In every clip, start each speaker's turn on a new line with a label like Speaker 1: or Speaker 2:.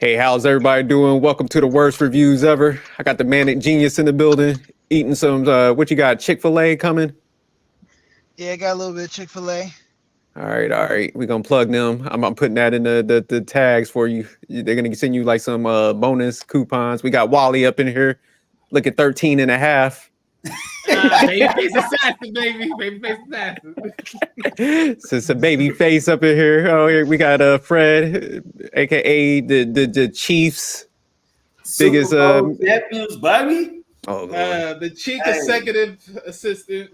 Speaker 1: Hey, how's everybody doing? Welcome to the worst reviews ever. I got the manic genius in the building, eating some, what you got, Chick-fil-A coming?
Speaker 2: Yeah, I got a little bit of Chick-fil-A.
Speaker 1: All right. We're going to plug them. I'm putting that in the tags for you. They're going to send you like some bonus coupons. We got Wally up in here. Look at 13 and a half.
Speaker 3: Babyface assassin, baby. Babyface assassin.
Speaker 1: So it's a baby face up in here. Oh, here we got Fred, aka the Chiefs'
Speaker 4: Super
Speaker 1: biggest
Speaker 4: Bowl champions, baby.
Speaker 1: oh Lord.
Speaker 3: The chief executive assistant,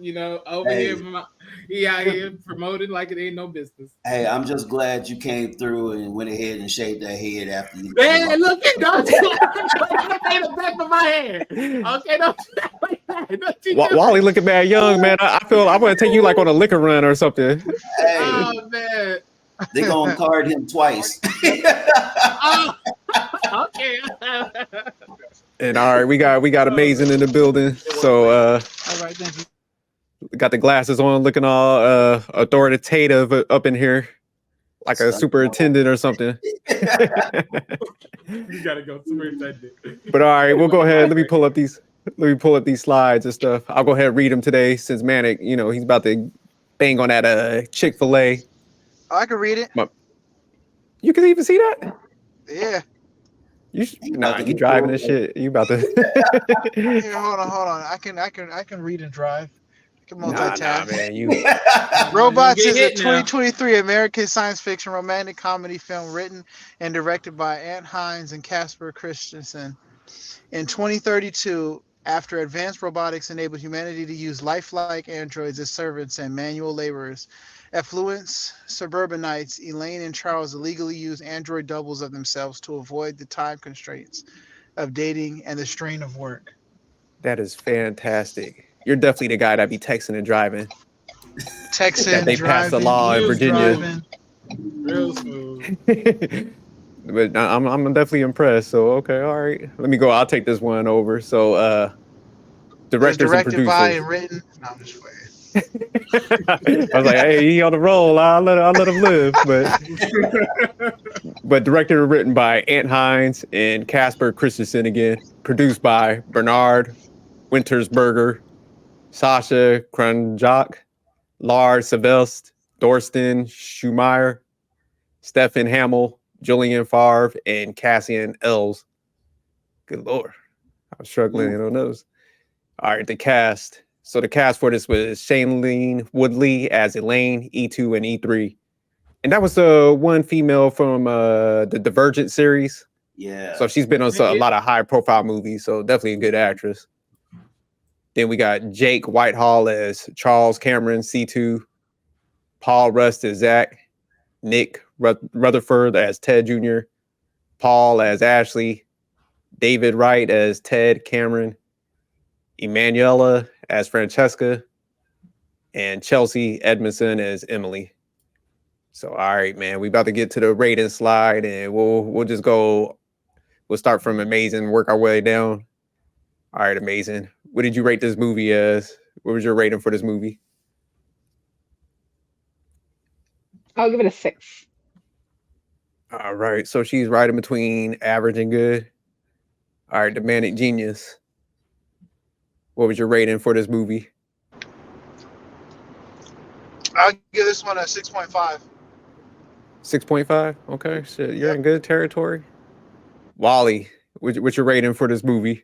Speaker 3: over here, he out here promoting like it ain't no business.
Speaker 4: Hey, I'm just glad you came through and went ahead and shaved that head after you.
Speaker 3: Man, look at don't the back of my hair. Okay, don't like that.
Speaker 1: Wally looking mad young, man. I feel I'm gonna take you like on a liquor run or something.
Speaker 4: Hey,
Speaker 3: Oh man.
Speaker 4: they gonna card him twice.
Speaker 3: Oh, okay.
Speaker 1: And all right, we got amazing in the building. So
Speaker 2: All right, thank you.
Speaker 1: got the glasses on, looking all authoritative up in here, like a superintendent or something.
Speaker 3: You gotta go superintendent.
Speaker 1: But all right, we'll go ahead. Let me pull up these slides and stuff. I'll go ahead and read them today since Manic, he's about to bang on that Chick-fil-A.
Speaker 2: Oh, I can read it.
Speaker 1: You can even see that?
Speaker 2: Yeah.
Speaker 1: You driving this shit. You about to
Speaker 2: Here, hold on. I can read and drive. I can multitask.
Speaker 1: man. You
Speaker 2: Robots
Speaker 3: You
Speaker 2: is
Speaker 3: get
Speaker 2: a
Speaker 3: hit now.
Speaker 2: 2023 American science fiction romantic comedy film written and directed by Ant Hines and Casper Christensen. In 2032, after advanced robotics enabled humanity to use lifelike androids as servants and manual laborers, affluent suburbanites Elaine and Charles illegally use android doubles of themselves to avoid the time constraints of dating and the strain of work.
Speaker 1: That is fantastic. You're definitely the guy that be texting and driving.
Speaker 2: Texan,
Speaker 1: That they passed the
Speaker 2: driving,
Speaker 1: law in
Speaker 3: Use
Speaker 1: Virginia.
Speaker 2: driving.
Speaker 3: Real smooth.
Speaker 1: But I'm definitely impressed. So okay, all right. Let me go. I'll take this one over. So
Speaker 2: It was
Speaker 1: directors and
Speaker 2: directed by and
Speaker 1: producers.
Speaker 2: written. No, I'm just playing.
Speaker 1: I was like, hey, he on the roll. I'll let him live. But directed and written by Ant Hines and Casper Christensen again. Produced by Bernard Wintersberger, Sasha Kranjak, Lars Sylvester, Thorsten Schumacher, Stefan Hamill, Julian Favre, and Cassian Ells. Good Lord. I'm struggling on those. All right, the cast. So the cast for this was Shailene Woodley as Elaine, E2, and E3. And that was the one female from the Divergent series.
Speaker 4: Yeah.
Speaker 1: So she's been on a lot of high-profile movies, so definitely a good actress. Then we got Jake Whitehall as Charles Cameron, C2. Paul Rust as Zach. Nick Rutherford as Ted Jr. Paul as Ashley. David Wright as Ted Cameron. Emanuela as Francesca. And Chelsea Edmondson as Emily. So, all right, man, we about to get to the rating slide, and we'll just go. We'll start from amazing, work our way down. All right, amazing. What did you rate this movie as? What was your rating for this movie?
Speaker 5: I'll give it a 6.
Speaker 1: All right, so she's right in between average and good. All right, the Manic Genius. What was your rating for this movie?
Speaker 2: I'll give this one a 6.5.
Speaker 1: 6.5? Okay, shit, you're in good territory. Wally, what's your rating for this movie?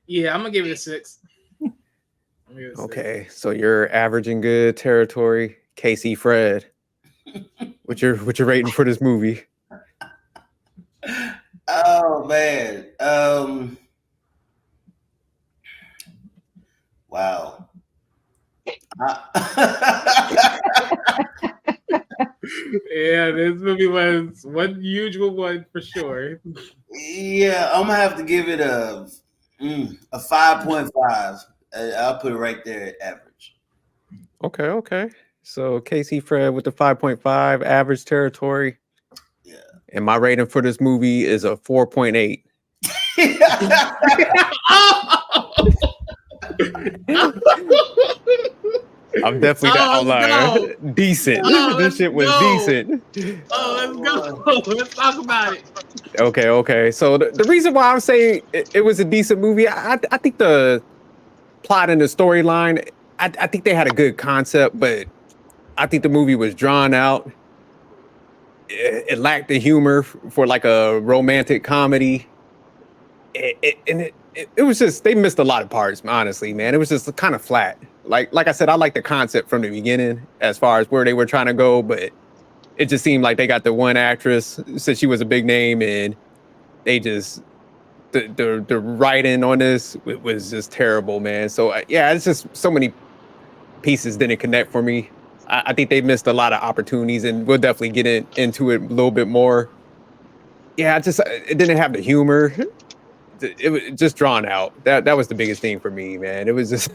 Speaker 3: Yeah, I'm gonna give it a 6.
Speaker 1: Okay, so you're average and good territory. Casey Fred, what's your rating for this movie?
Speaker 4: Oh man. Wow.
Speaker 3: Yeah, this movie was one usual one for sure.
Speaker 4: Yeah, I'm gonna have to give it a 5.5. I'll put it right there at average.
Speaker 1: Okay. So Casey Fred with the 5.5 average territory.
Speaker 4: Yeah.
Speaker 1: And my rating for this movie is a 4.8. I'm definitely that
Speaker 3: Oh, let's go.
Speaker 1: outlier. Decent.
Speaker 3: Oh,
Speaker 1: This
Speaker 3: let's
Speaker 1: shit was
Speaker 3: go.
Speaker 1: decent.
Speaker 3: Oh, let's go. Let's talk about it.
Speaker 1: Okay. So the reason why I'm saying it was a decent movie, I think the plot and the storyline, I think they had a good concept, but I think the movie was drawn out. It lacked the humor for like a romantic comedy. It was just they missed a lot of parts, honestly, man. It was just kind of flat. Like I said, I like the concept from the beginning as far as where they were trying to go, but it just seemed like they got the one actress since she was a big name, and they just the writing on this was just terrible, man. So yeah, it's just so many pieces didn't connect for me. I think they missed a lot of opportunities, and we'll definitely get into it a little bit more. Yeah, it didn't have the humor. It was just drawn out. That was the biggest thing for me, man. It was just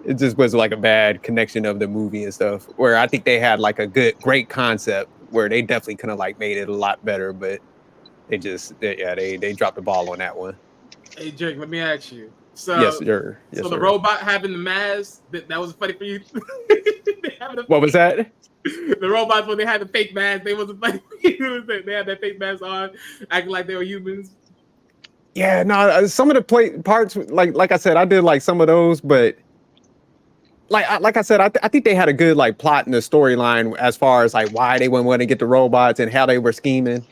Speaker 1: it just was like a bad connection of the movie and stuff. Where I think they had like a great concept where they definitely could have like made it a lot better, but they dropped the ball on that one.
Speaker 3: Hey, Jake, let me ask you.
Speaker 1: Yes, sir. Yes,
Speaker 3: So the
Speaker 1: sir.
Speaker 3: robot having the mask, that was funny for you?
Speaker 1: What was that?
Speaker 3: The robots, when they had the fake mask, they wasn't funny for you. They had that fake mask on, acting like they were humans.
Speaker 1: Yeah, no, some of the parts, like I said, I did like some of those, but like I said, I think they had a good like plot in the storyline as far as like why they wouldn't want to get the robots and how they were scheming.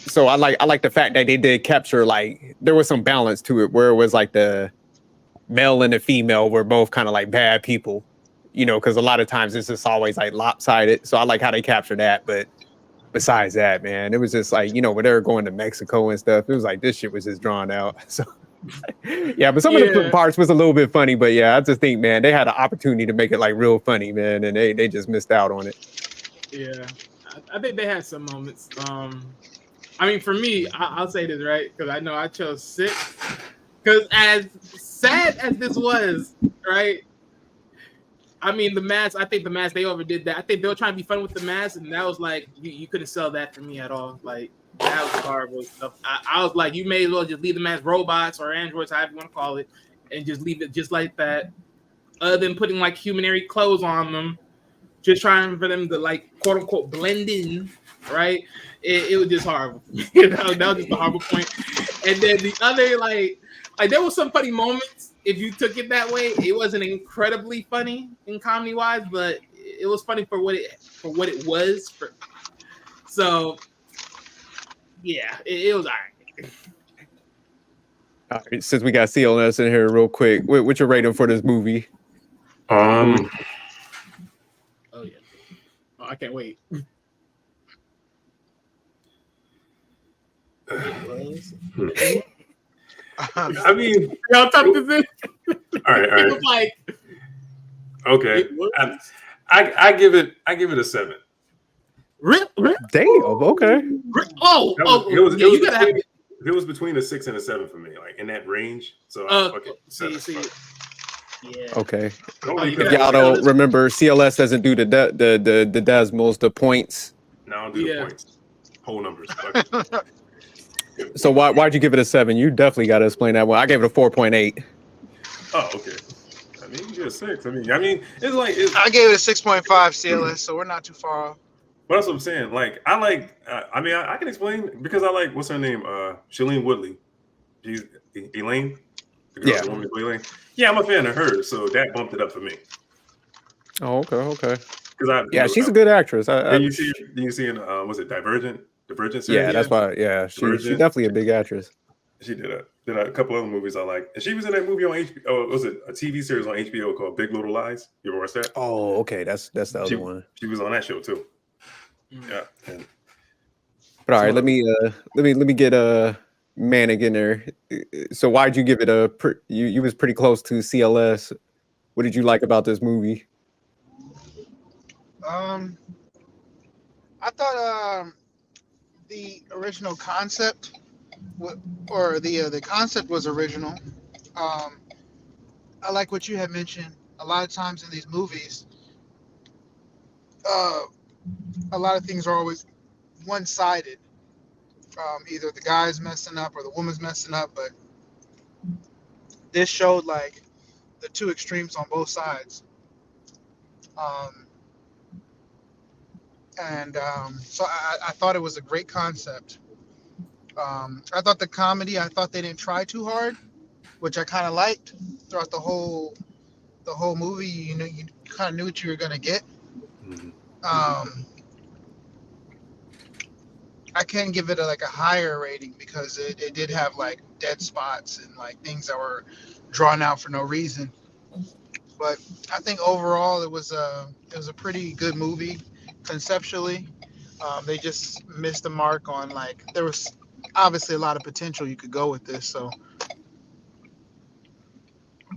Speaker 1: So I like the fact that they did capture like there was some balance to it where it was like the male and the female were both kind of like bad people, because a lot of times it's just always like lopsided. So I like how they captured that, but besides that, man, it was just like, when they were going to Mexico and stuff, it was like this shit was just drawn out. So yeah, but some of the parts was a little bit funny, but yeah, I just think, man, they had an opportunity to make it like real funny, man, and they just missed out on it.
Speaker 3: Yeah, I think they had some moments. I mean, for me, I'll say this, right? Because I know I chose 6. Because as sad as this was, right? I mean, the mask, I think the mask, they overdid that. I think they were trying to be fun with the mask, and that was like, you couldn't sell that for me at all. Like, that was horrible stuff. I was like, you may as well just leave them as robots or androids, however you want to call it, and just leave it just like that. Other than putting like humanary clothes on them, just trying for them to like quote unquote blend in, right? It was just horrible. That was just a horrible point. And then the other like there was some funny moments if you took it that way. It wasn't incredibly funny in comedy wise, but it was funny for what it was. So yeah, it was all right.
Speaker 1: All right, since we got CLS in here real quick, what's your rating for this movie?
Speaker 3: Oh yeah. Oh, I can't wait.
Speaker 6: I mean,
Speaker 3: y'all tough this in.
Speaker 6: All right.
Speaker 3: It was like
Speaker 6: okay. I give it a 7.
Speaker 1: Damn. Okay.
Speaker 6: It was between a 6 and a 7 for me, like in that range. So okay.
Speaker 3: See. Yeah.
Speaker 1: Okay. If y'all don't remember, CLS doesn't do the decimals, the points.
Speaker 6: No, I don't do the points. Whole numbers.
Speaker 1: So why'd you give it a 7? You definitely got to explain that one. I gave it a 4.8.
Speaker 6: Oh, okay. I mean, you get a 6. I mean, it's like
Speaker 2: I gave it a 6.5 CLS, so we're not too far off.
Speaker 6: But that's what I'm saying. Like, I like. I mean, I can explain because I like what's her name, Shailene Woodley. She's Elaine. The girl, the woman Elaine. Yeah, I'm a fan of her, so that bumped it up for me.
Speaker 1: Oh, okay.
Speaker 6: Because
Speaker 1: she's a good actress.
Speaker 6: Did you see in was it Divergent series?
Speaker 1: Yeah, that's why. Yeah, she's definitely a big actress.
Speaker 6: She did a couple other movies I like, and she was in that movie on HBO. Oh, was it a TV series on HBO called Big Little Lies? You ever watched that?
Speaker 1: Oh, okay, that's the other one.
Speaker 6: She was on that show too. Yeah.
Speaker 1: But all right, let me get Manic in there. So why'd you give it you was pretty close to CLS. What did you like about this movie?
Speaker 2: I thought the original concept, or the concept was original. I like what you had mentioned. A lot of times in these movies, a lot of things are always one-sided. Either the guy's messing up or the woman's messing up, but this showed like the two extremes on both sides. Um, so I thought it was a great concept. I thought the comedy, I thought they didn't try too hard, which I kind of liked throughout the whole movie. You kind of knew what you were gonna get.
Speaker 6: Mhm.
Speaker 2: Um, I can give it like a higher rating because it did have like dead spots and like things that were drawn out for no reason. But I think overall it was a pretty good movie conceptually. They just missed the mark on like there was obviously a lot of potential you could go with this. So,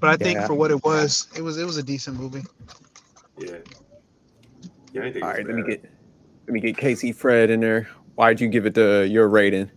Speaker 2: but I think
Speaker 1: Yeah.
Speaker 2: for what it was a decent movie.
Speaker 6: Yeah. Yeah, I didn't think it
Speaker 1: All
Speaker 6: was
Speaker 1: right,
Speaker 6: bad.
Speaker 1: let me get Casey Fred in there. Why'd you give it your rating?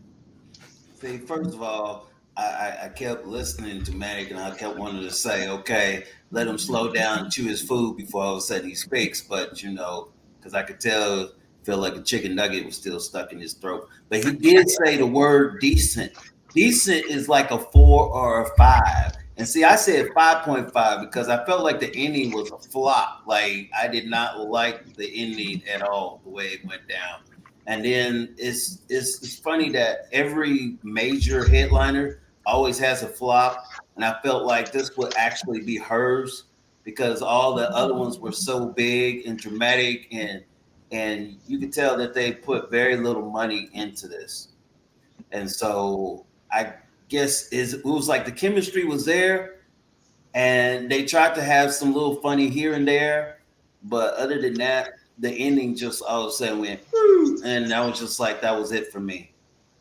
Speaker 4: See, first of all, I kept listening to Manic and I kept wanting to say, okay, let him slow down and chew his food before all of a sudden he speaks. But, because I could feel like a chicken nugget was still stuck in his throat. But he did say the word decent. Decent is like a 4 or a 5. And see, I said 5.5 because I felt like the ending was a flop. Like, I did not like the ending at all, the way it went down. And then it's funny that every major headliner always has a flop, and I felt like this would actually be hers because all the other ones were so big and dramatic, and you could tell that they put very little money into this. And so I guess it was like the chemistry was there, and they tried to have some little funny here and there, but other than that, the ending just all of a sudden went, "Woo," and I was just like, that was it for me.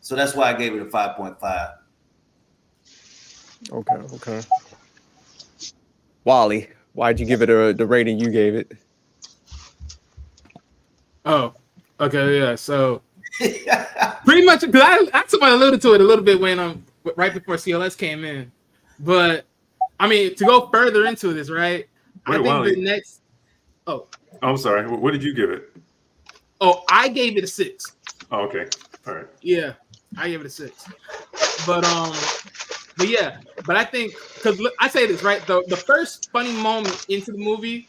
Speaker 4: So that's why I gave it a 5.5.
Speaker 1: Okay. Wally, why'd you give it the rating you gave it?
Speaker 3: Oh, okay, yeah. So pretty much, because I somebody alluded to it a little bit when right before CLS came in, but I mean to go further into this, right? I
Speaker 6: Wait,
Speaker 3: think
Speaker 6: Wally.
Speaker 3: the next. Oh,
Speaker 6: I'm sorry. What did you give it?
Speaker 3: I gave it a 6.
Speaker 6: Oh, okay. All right.
Speaker 3: Yeah, I gave it a 6. But yeah, but I think because I say this right, the first funny moment into the movie,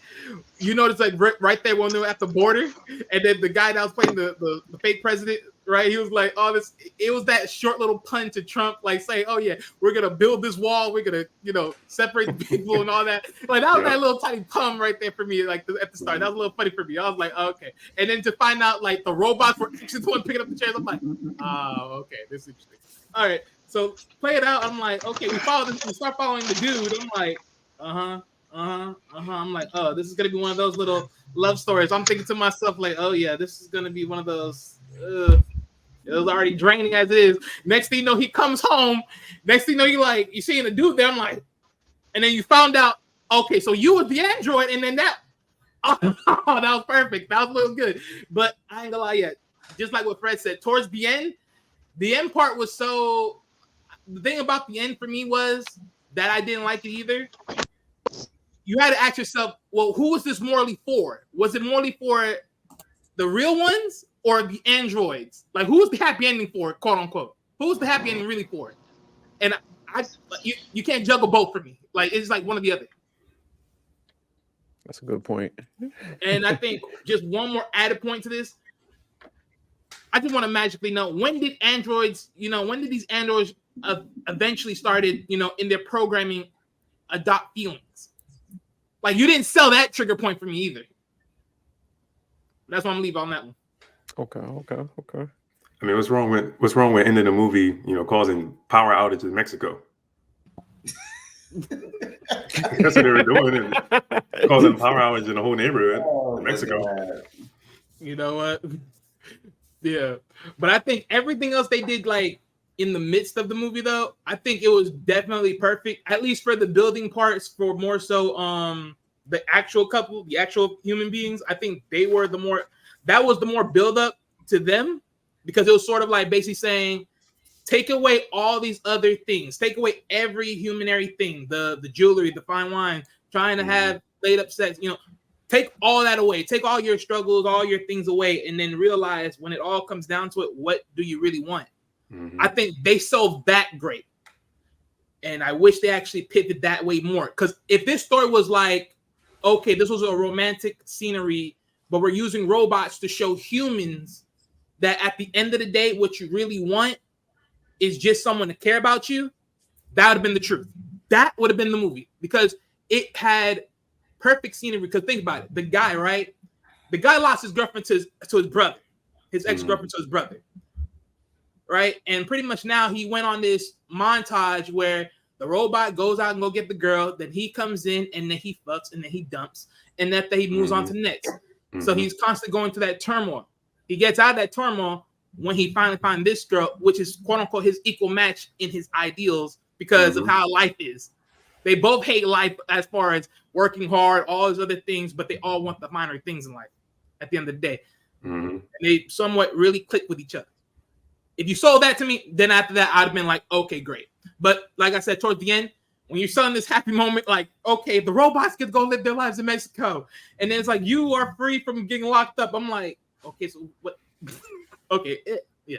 Speaker 3: you notice like right there when they were at the border, and then the guy that was playing the fake president, right? He was like, "Oh, this." It was that short little pun to Trump, like saying, "Oh yeah, we're gonna build this wall, we're gonna separate the people and all that." Like that was that little tiny pun right there for me, like at the start. That was a little funny for me. I was like, oh, "Okay," and then to find out like the robots were actually the one picking up the chairs, I'm like, "Oh, okay, this is interesting." All right. So play it out. I'm like, okay, we start following the dude. I'm like, I'm like, oh, this is gonna be one of those little love stories. I'm thinking to myself, like, oh yeah, this is gonna be one of those. It was already draining as it is. Next thing you know, he comes home. Next thing you know, you seeing the dude there. I'm like, and then you found out, okay, so you was the android, and then that, oh, that was perfect. That was real good. But I ain't gonna lie yet. Just like what Fred said, towards the end part was so. The thing about the end for me was that I didn't like it either. You had to ask yourself, well, who was this morally for? Was it morally for the real ones or the androids? Like, who was the happy ending for, quote unquote? Who was the happy ending really for? And you can't juggle both for me. Like, it's like one or the other.
Speaker 1: That's a good point.
Speaker 3: And I think just one more added point to this. I just want to magically know, when did these androids eventually started, in their programming, adopt feelings? Like, you didn't sell that trigger point for me either. That's why I'm leaving on that one.
Speaker 1: Okay.
Speaker 6: I mean, what's wrong with ending the movie, causing power outage in Mexico? That's what they were doing, and causing power outage in the whole neighborhood in Mexico.
Speaker 3: You know what? Yeah. But I think everything else they did, like, in the midst of the movie, though, I think it was definitely perfect, at least for the building parts, for more so the actual couple, the actual human beings. I think that was the more build up to them, because it was sort of like basically saying, take away all these other things, take away every humanary thing, the jewelry, the fine wine, trying to have laid up sex, take all that away, take all your struggles, all your things away, and then realize when it all comes down to it, what do you really want? I think they sold that great. And I wish they actually pivoted that way more. Because if this story was like okay, this was a romantic scenery, but we're using robots to show humans that at the end of the day, what you really want is just someone to care about you, that would have been the truth. That would have been the movie because it had perfect scenery. Because think about it, the guy, right? The guy lost his girlfriend to his brother, his ex-girlfriend to his brother, right? And pretty much now he went on this montage where the robot goes out and go get the girl, then he comes in and then he fucks and then he dumps and then he moves on to the next. So he's constantly going through that turmoil. He gets out of that turmoil when he finally finds this girl, which is quote unquote his equal match in his ideals because of how life is. They both hate life as far as working hard, all those other things, but they all want the minor things in life at the end of the day. And they somewhat really click with each other. If you sold that to me, then after that, I'd have been like, okay, great. But like I said, towards the end, when you're selling this happy moment, like, okay, the robots get to go live their lives in Mexico. And then it's like, you are free from getting locked up. I'm like, okay, so what? Okay, yeah.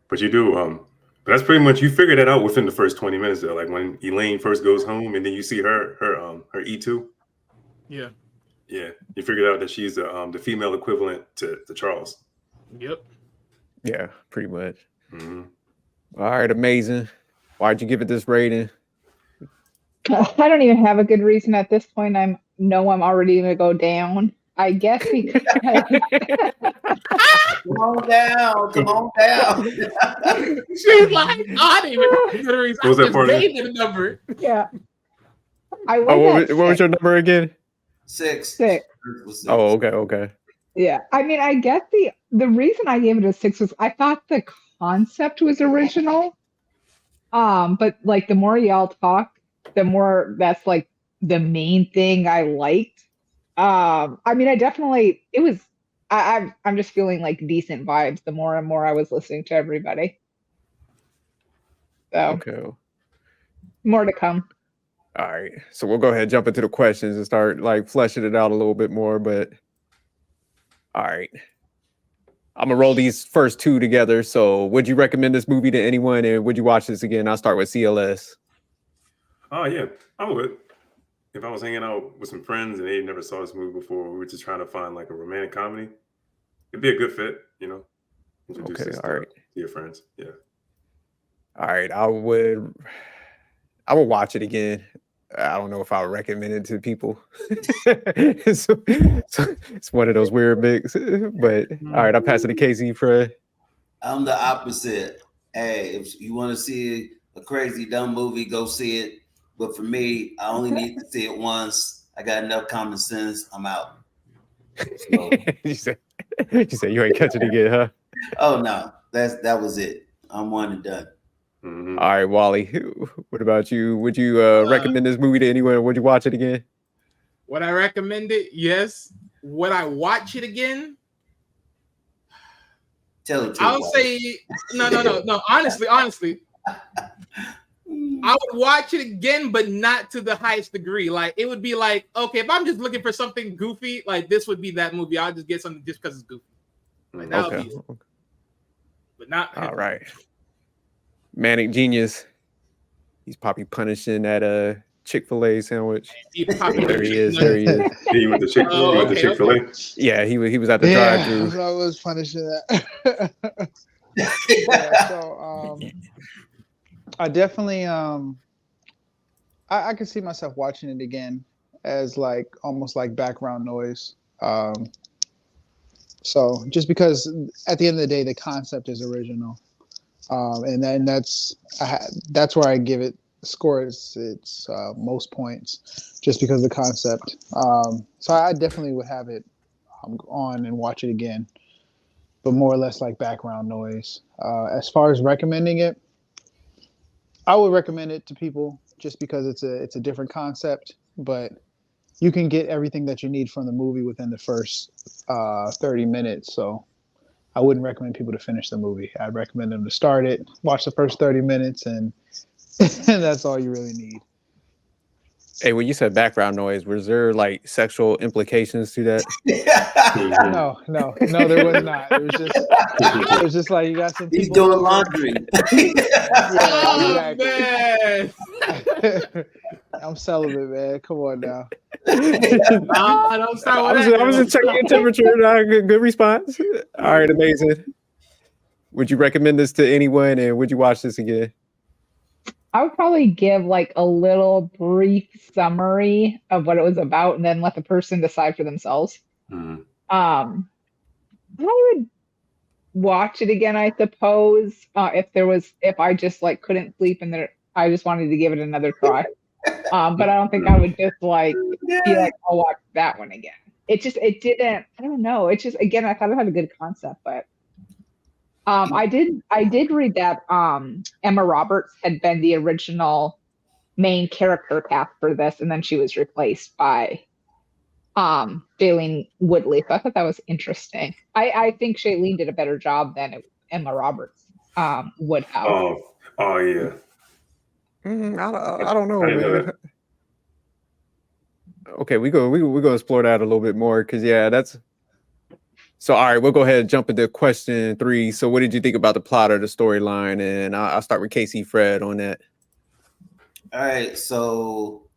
Speaker 6: But you do, but that's pretty much, you figure that out within the first 20 minutes though. Like when Elaine first goes home and then you see her E2.
Speaker 3: Yeah.
Speaker 6: Yeah. You figured out that she's the female equivalent to Charles.
Speaker 3: Yep.
Speaker 1: Yeah, pretty much. All right, amazing. Why'd you give it this rating?
Speaker 5: I don't even have a good reason at this point. I'm already gonna go down. I guess because
Speaker 4: Come on down.
Speaker 3: She's like, I didn't even have a good reason. I just gave it a number.
Speaker 5: Yeah.
Speaker 1: What was your number again?
Speaker 4: 6.
Speaker 1: Oh, okay.
Speaker 5: Yeah, I mean, I guess the reason I gave it a 6 was I thought the concept was original. But like the more y'all talk, the more that's like the main thing I liked. I mean, I'm just feeling like decent vibes the more and more I was listening to everybody. So
Speaker 1: okay,
Speaker 5: more to come.
Speaker 1: All right, so we'll go ahead and jump into the questions and start like fleshing it out a little bit more. But all right, I'm gonna roll these first two together. So, would you recommend this movie to anyone, and would you watch this again? I'll start with CLS.
Speaker 6: Oh yeah, I would. If I was hanging out with some friends and they never saw this movie before, we were just trying to find like a romantic comedy, it'd be a good fit, you know. Introduce this to your friends. Yeah.
Speaker 1: All right, I would watch it again. I don't know if I would recommend it to people. so it's one of those weird mix. But all right, I'll pass it to Casey for.
Speaker 4: I'm the opposite. Hey, if you want to see a crazy dumb movie, go see it. But for me, I only need to see it once. I got enough common sense. I'm out. So,
Speaker 1: you said you ain't catching it again, huh?
Speaker 4: Oh no, that was it. I'm one and done.
Speaker 1: All right, Wally. What about you? Would you recommend this movie to anyone? Would you watch it again?
Speaker 3: Would I recommend it? Yes. Would I watch it again?
Speaker 4: Tell it.
Speaker 3: I'll say no. Honestly. I would watch it again, but not to the highest degree. Like it would be like, okay, if I'm just looking for something goofy, like this would be that movie. I'll just get something just because it's goofy. Like that would be it. But not
Speaker 1: all right. Manic Genius. He's probably punishing that Chick-fil-A sandwich. There he is.
Speaker 6: He went to Chick-fil-A.
Speaker 1: Yeah, he was at the drive-thru.
Speaker 2: I was punishing that. Yeah, so I definitely I could see myself watching it again as like almost like background noise. So just because at the end of the day the concept is original. And then that's where I give it score its most points, just because of the concept. So I definitely would have it on and watch it again, but more or less like background noise. As far as recommending it, I would recommend it to people just because it's a different concept, but you can get everything that you need from the movie within the first 30 minutes. So I wouldn't recommend people to finish the movie. I'd recommend them to start it, watch the first 30 minutes, and that's all you really need.
Speaker 1: Hey, when you said background noise, was there like sexual implications to that?
Speaker 2: No, there was not. It was just like you got some
Speaker 4: He's
Speaker 2: people
Speaker 4: doing
Speaker 2: talking.
Speaker 4: laundry.
Speaker 2: Yeah,
Speaker 3: Oh
Speaker 2: exactly.
Speaker 3: man!
Speaker 2: I'm celibate, man. Come on now.
Speaker 3: Nah, don't start with that.
Speaker 1: I was just checking your temperature. Good response. All right, amazing. Would you recommend this to anyone, and would you watch this again?
Speaker 5: I would probably give like a little brief summary of what it was about and then let the person decide for themselves.
Speaker 6: Mhm.
Speaker 5: I would watch it again, I suppose, if I just like couldn't sleep and I just wanted to give it another try. But I don't think I would just like be like, I'll watch that one again. It didn't, I don't know. It just, again, I thought it had a good concept, but I did read that Emma Roberts had been the original main character cast for this, and then she was replaced by Shailene Woodley. So I thought that was interesting. I think Shailene did a better job than Emma Roberts would have.
Speaker 6: Oh yeah.
Speaker 1: I don't know,
Speaker 6: I didn't know
Speaker 1: man.
Speaker 6: that.
Speaker 1: Okay, we go explore that a little bit more because that's. So all right, we'll go ahead and jump into question 3. So what did you think about the plot or the storyline? And I'll start with Casey Fred on that.
Speaker 4: All right, so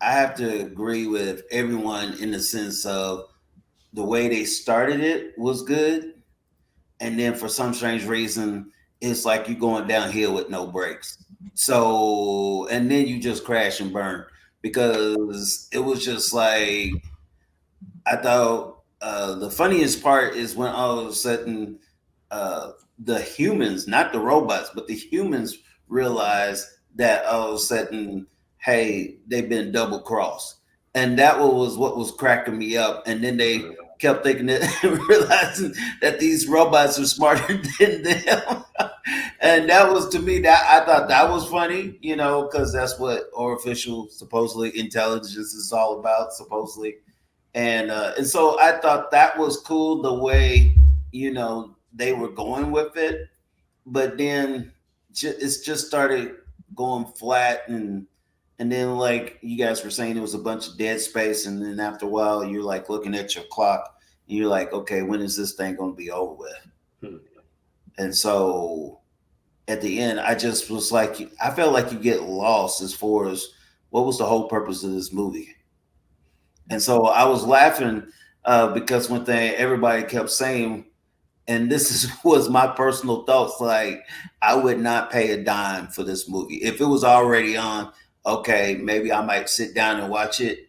Speaker 4: I have to agree with everyone in the sense of the way they started it was good, and then for some strange reason, it's like you're going downhill with no brakes. So, and then you just crash and burn because it was just like I thought. The funniest part is when all of a sudden the humans, not the robots, but the humans realize that all of a sudden, hey, they've been double crossed. And that was what was cracking me up. And then they kept thinking that realizing that these robots are smarter than them. And that was, to me, that I thought that was funny, because that's what artificial supposedly intelligence is all about, supposedly. And so I thought that was cool the way they were going with it, but then it's just started going flat, and then like you guys were saying, it was a bunch of dead space, and then after a while you're like looking at your clock and you're like, okay, when is this thing going to be over with? And so at the end, I just was like, I felt like you get lost as far as what was the whole purpose of this movie. And so I was laughing because one thing everybody kept saying, and was my personal thoughts, like I would not pay a dime for this movie. If it was already on, okay, maybe I might sit down and watch it.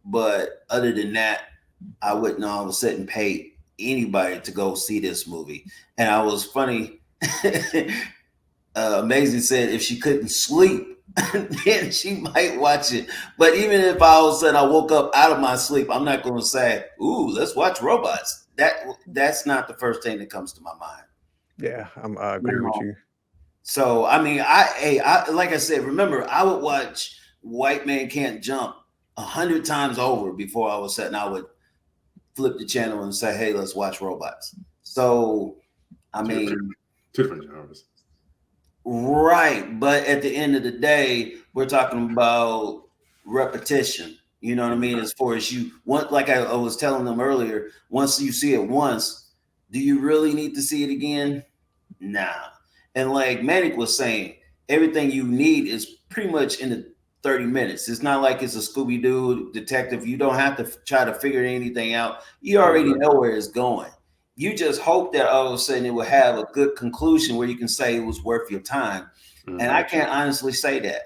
Speaker 4: But other than that, I wouldn't all of a sudden pay anybody to go see this movie. And I was funny. Amazing said if she couldn't sleep, then she might watch it. But even if all of a sudden I woke up out of my sleep, I'm not going to say, "Ooh, let's watch robots." That's not the first thing that comes to my mind.
Speaker 1: Yeah, I agree with you.
Speaker 4: So I mean, I like I said, remember, I would watch White Man Can't Jump 100 times over before all of a sudden I would flip the channel and say, "Hey, let's watch robots." So I mean,
Speaker 6: two different genres.
Speaker 4: Right, but at the end of the day, we're talking about repetition. You know what I mean? As far as you want, like I was telling them earlier, once you see it once, do you really need to see it again? Nah. And like Manic was saying, everything you need is pretty much in the 30 minutes. It's not like it's a Scooby-Doo detective. You don't have to try to figure anything out. You already know where it's going. You just hope that all of a sudden it will have a good conclusion where you can say it was worth your time. Mm-hmm. And I can't honestly say that.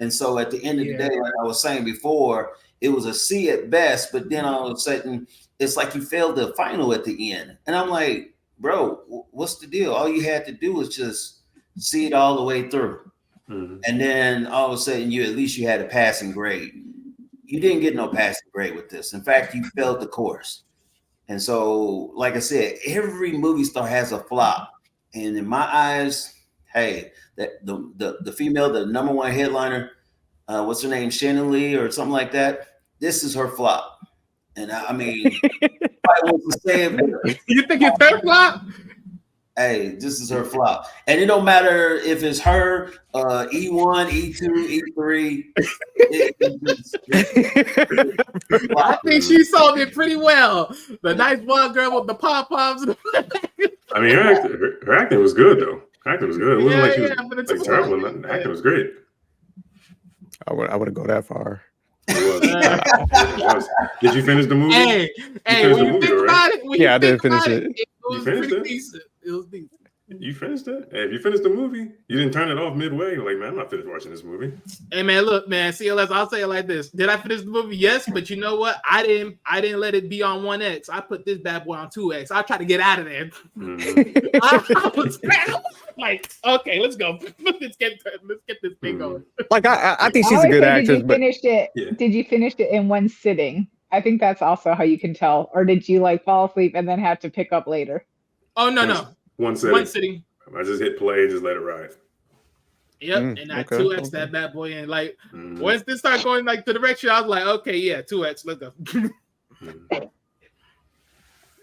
Speaker 4: And so at the end of the day, like I was saying before, it was a C at best, but then all of a sudden it's like you failed the final at the end. And I'm like, bro, what's the deal? All you had to do was just see it all the way through. Mm-hmm. And then all of a sudden at least you had a passing grade. You didn't get no passing grade with this. In fact, you failed the course. And so, like I said, every movie star has a flop. And in my eyes, hey, that the female, the number one headliner, what's her name, Shannon Lee or something like that, this is her flop. And I mean, I was to say it,
Speaker 3: you think it's her flop?
Speaker 4: Hey, this is her flop, and it don't matter if it's her, E1, E2, E3.
Speaker 3: I think she sold it pretty well. The nice blonde girl with the pom-poms.
Speaker 6: I mean, her acting was good though. Her acting was good. It wasn't like she was like terrible. The acting was great.
Speaker 1: I wouldn't go that far.
Speaker 6: It was. Did you finish the movie?
Speaker 3: Hey, when you think about it,
Speaker 1: yeah, I did finish it.
Speaker 3: It was pretty decent. It was decent.
Speaker 6: You finished it? Hey, if you finished the movie, you didn't turn it off midway. You're like, man, I'm not finished watching this movie.
Speaker 3: Hey man, look, man, CLS, I'll say it like this. Did I finish the movie? Yes, but you know what? I didn't let it be on 1X. I put this bad boy on 2X. I tried to get out of there.
Speaker 6: Mm-hmm.
Speaker 3: I was like, okay, let's go. Let's get this thing going.
Speaker 1: Like I think she's a good actress.
Speaker 5: Did you finish it in one sitting? I think that's also how you can tell. Or did you like fall asleep and then have to pick up later?
Speaker 3: Oh no. One sitting.
Speaker 6: I just hit play and just let it ride.
Speaker 3: Yep, and I 2X that bad boy, and like once this started going like the direction, I was like, okay, yeah, 2X, let's go.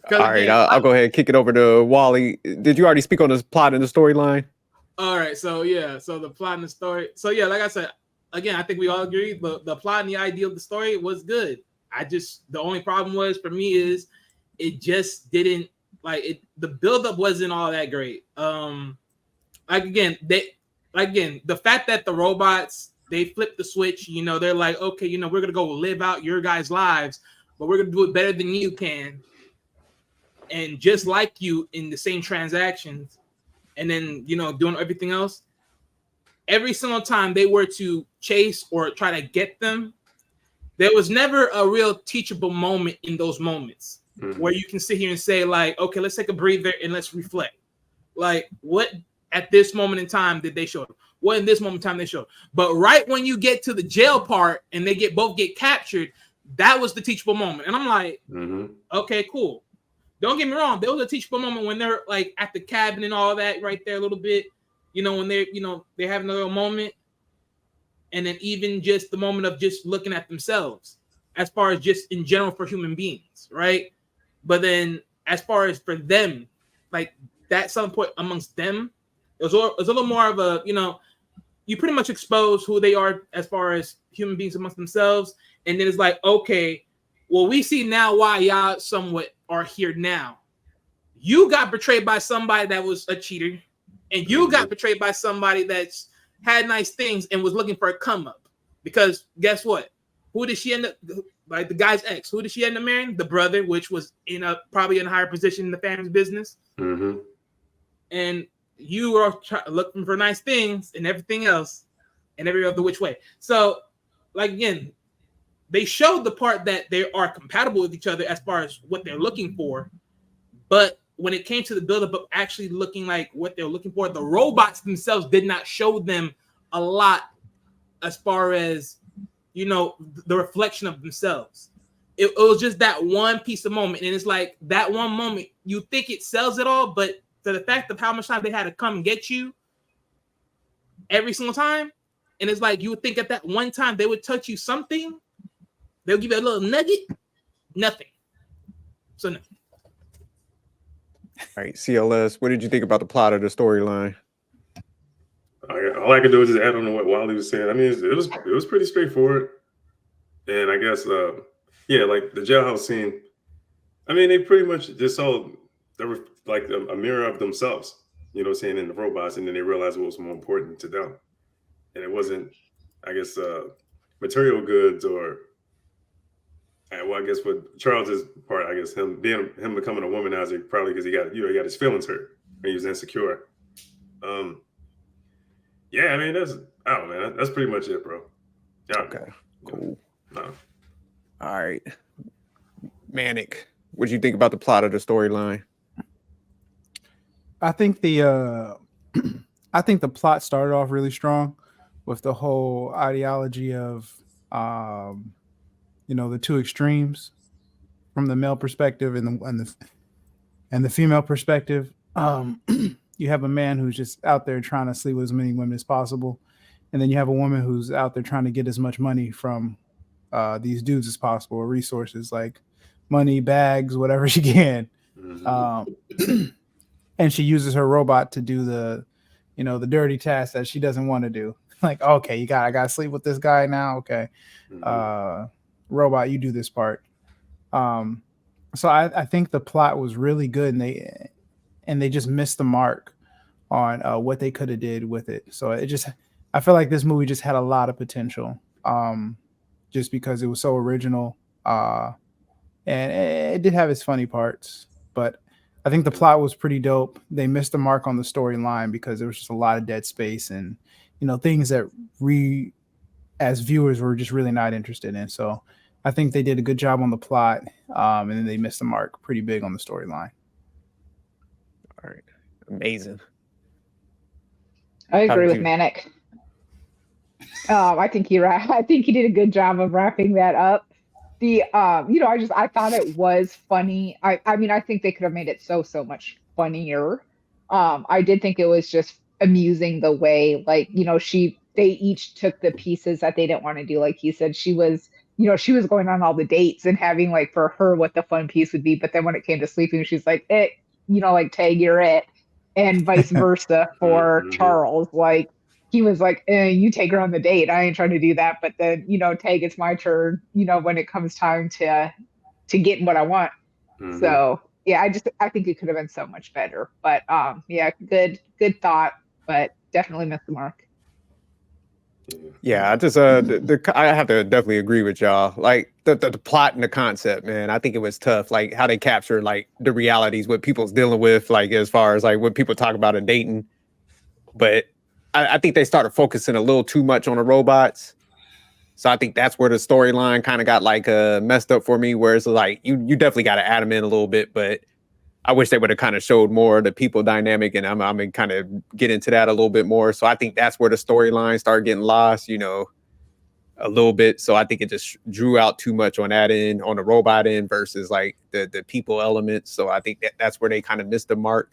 Speaker 1: All right, I'll go ahead and kick it over to Wally. Did you already speak on the plot and the storyline?
Speaker 3: All right, so the plot and the story. So yeah, like I said, again, I think we all agree the plot and the idea of the story was good. The only problem was for me is it just didn't the buildup wasn't all that great. The fact that the robots they flipped the switch, they're like, okay, we're gonna go live out your guys' lives, but we're gonna do it better than you can, and just like you in the same transactions, and then doing everything else. Every single time they were to chase or try to get them, there was never a real teachable moment in those moments. Mm-hmm. Where you can sit here and say, like, okay, let's take a breather and let's reflect. Like, what at this moment in time did they show? What in this moment in time they showed? But right when you get to the jail part and they both get captured, that was the teachable moment. And I'm like, okay, cool. Don't get me wrong. There was a teachable moment when they're like at the cabin and all that right there a little bit. When they're, they have another moment. And then even just the moment of just looking at themselves as far as just in general for human beings, right? But then as far as for them, like that some point amongst them, it was a little more of a, you pretty much expose who they are as far as human beings amongst themselves. And then it's like, okay, well, we see now why y'all somewhat are here now. You got betrayed by somebody that was a cheater, and you got betrayed by somebody that's had nice things and was looking for a come up. Because guess what? Who did she end up, like the guy's ex, who did she end up marrying? The brother, which was probably in a higher position in the family's business. Mm-hmm. And you are looking for nice things and everything else and every other which way. So, like, again, they showed the part that they are compatible with each other as far as what they're looking for. But when it came to the buildup of actually looking like what they're looking for, the robots themselves did not show them a lot as far as, the reflection of themselves. It was just that one piece of moment. And it's like that one moment, you think it sells it all, but to the fact of how much time they had to come and get you every single time. And it's like, you would think at that one time they would touch you something. They'll give you a little nugget. Nothing. So no.
Speaker 1: All right, CLS, what did you think about the plot of the storyline?
Speaker 6: All I can do is just add on to what Wally was saying. I mean, it was pretty straightforward, and I guess like the jailhouse scene. I mean, they pretty much just saw they were like a mirror of themselves, in the robots, and then they realized what was more important to them, and it wasn't, I guess, material goods or. Well, I guess with Charles's part, I guess him becoming a womanizer, probably because he got his feelings hurt and he was insecure. Yeah, I mean that's pretty much it, bro. Yeah.
Speaker 1: Okay. Cool.
Speaker 6: No.
Speaker 1: All right. Manic, what do you think about the plot of the storyline?
Speaker 7: I think the plot started off really strong with the whole ideology of the two extremes from the male perspective and the female perspective. You have a man who's just out there trying to sleep with as many women as possible, and then you have a woman who's out there trying to get as much money from these dudes as possible, or resources like money, bags, whatever she can. and she uses her robot to do the dirty task that she doesn't want to do. Like, okay, I gotta sleep with this guy now. Okay, robot, you do this part. So I think the plot was really good, and they just missed the mark on what they could have did with it. So I feel like this movie just had a lot of potential, just because it was so original, and it did have its funny parts. But I think the plot was pretty dope. They missed the mark on the storyline because there was just a lot of dead space and things that we as viewers were just really not interested in. So I think they did a good job on the plot, and then they missed the mark pretty big on the storyline.
Speaker 1: All right, amazing.
Speaker 5: I agree with Manic. I think you're right. I think he did a good job of wrapping that up. I thought it was funny. I mean, I think they could have made it so much funnier. I did think it was just amusing the way, like, they each took the pieces that they didn't want to do. Like you said, she was going on all the dates and having, like, for her what the fun piece would be. But then when it came to sleeping, she's like, like, Tag, you're it. And vice versa for Charles. Like, he was like, you take her on the date. I ain't trying to do that. But then, Tag, it's my turn, when it comes time to get what I want. So yeah, I think it could have been so much better. But yeah, good thought, but definitely missed the mark.
Speaker 1: Yeah, I just I have to definitely agree with y'all. Like the plot and the concept, man. I think it was tough. Like how they capture like the realities, what people's dealing with, like as far as like what people talk about in dating. But I think they started focusing a little too much on the robots. So I think that's where the storyline kind of got like messed up for me. Where it's like you definitely got to add them in a little bit, but I wish they would have kind of showed more of the people dynamic, and I'm gonna kind of get into that a little bit more. So I think that's where the storyline started getting lost, a little bit. So I think it just drew out too much on that end, on the robot end versus like the people element. So I think that's where they kind of missed the mark.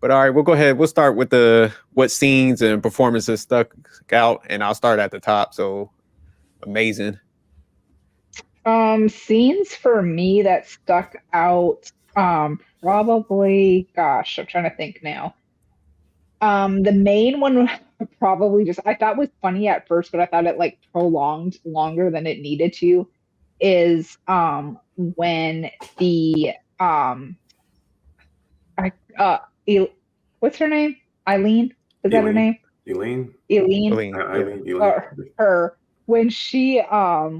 Speaker 1: But all right, we'll go ahead. We'll start with what scenes and performances stuck out, and I'll start at the top. So amazing.
Speaker 5: Scenes for me that stuck out. Probably, gosh, I'm trying to think now. The main one probably I thought was funny at first, but I thought it like prolonged longer than it needed to, is when the what's her name? Eileen? Is that her name?
Speaker 6: Eileen.
Speaker 5: Her. When she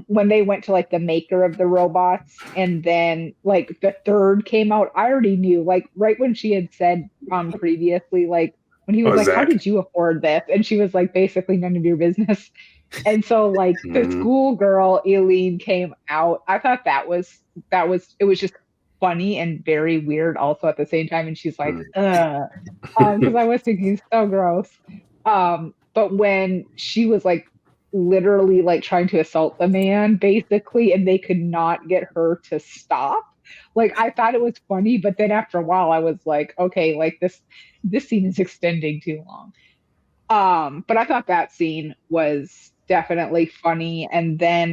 Speaker 5: when they went to like the maker of the robots, and then like the third came out, I already knew, like right when she had said previously, like when he was like, Zach, how did you afford this? And she was like, basically none of your business. And so like the schoolgirl Eileen came out. I thought it was just funny and very weird also at the same time. And she's like, because I was thinking so gross. But when she was like literally like trying to assault the man basically, and they could not get her to stop, like I thought it was funny, but then after a while I was like, okay, like this scene is extending too long. But I thought that scene was definitely funny. And then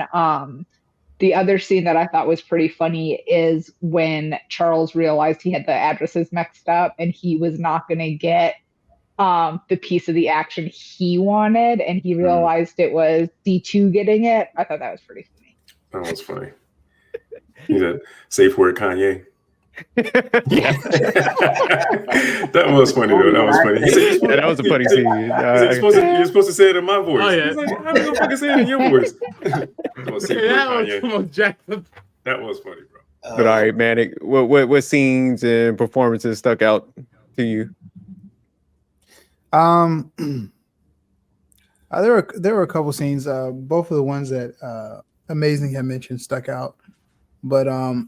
Speaker 5: the other scene that I thought was pretty funny is when Charles realized he had the addresses mixed up and he was not going to get the piece of the action he wanted, and he realized it was D2 getting it. I thought that was pretty funny.
Speaker 6: That was funny. He said, safe word, Kanye.
Speaker 1: Yeah.
Speaker 6: That was funny, though. That was funny.
Speaker 1: That was a funny scene.
Speaker 6: You're supposed to say it in my voice.
Speaker 3: Oh, yeah.
Speaker 6: He's like, how are you going to fucking say it in your voice? That was funny, bro.
Speaker 1: But all right, man. What scenes and performances stuck out to you?
Speaker 7: There were a couple scenes. Both of the ones that Amazing had mentioned stuck out, but I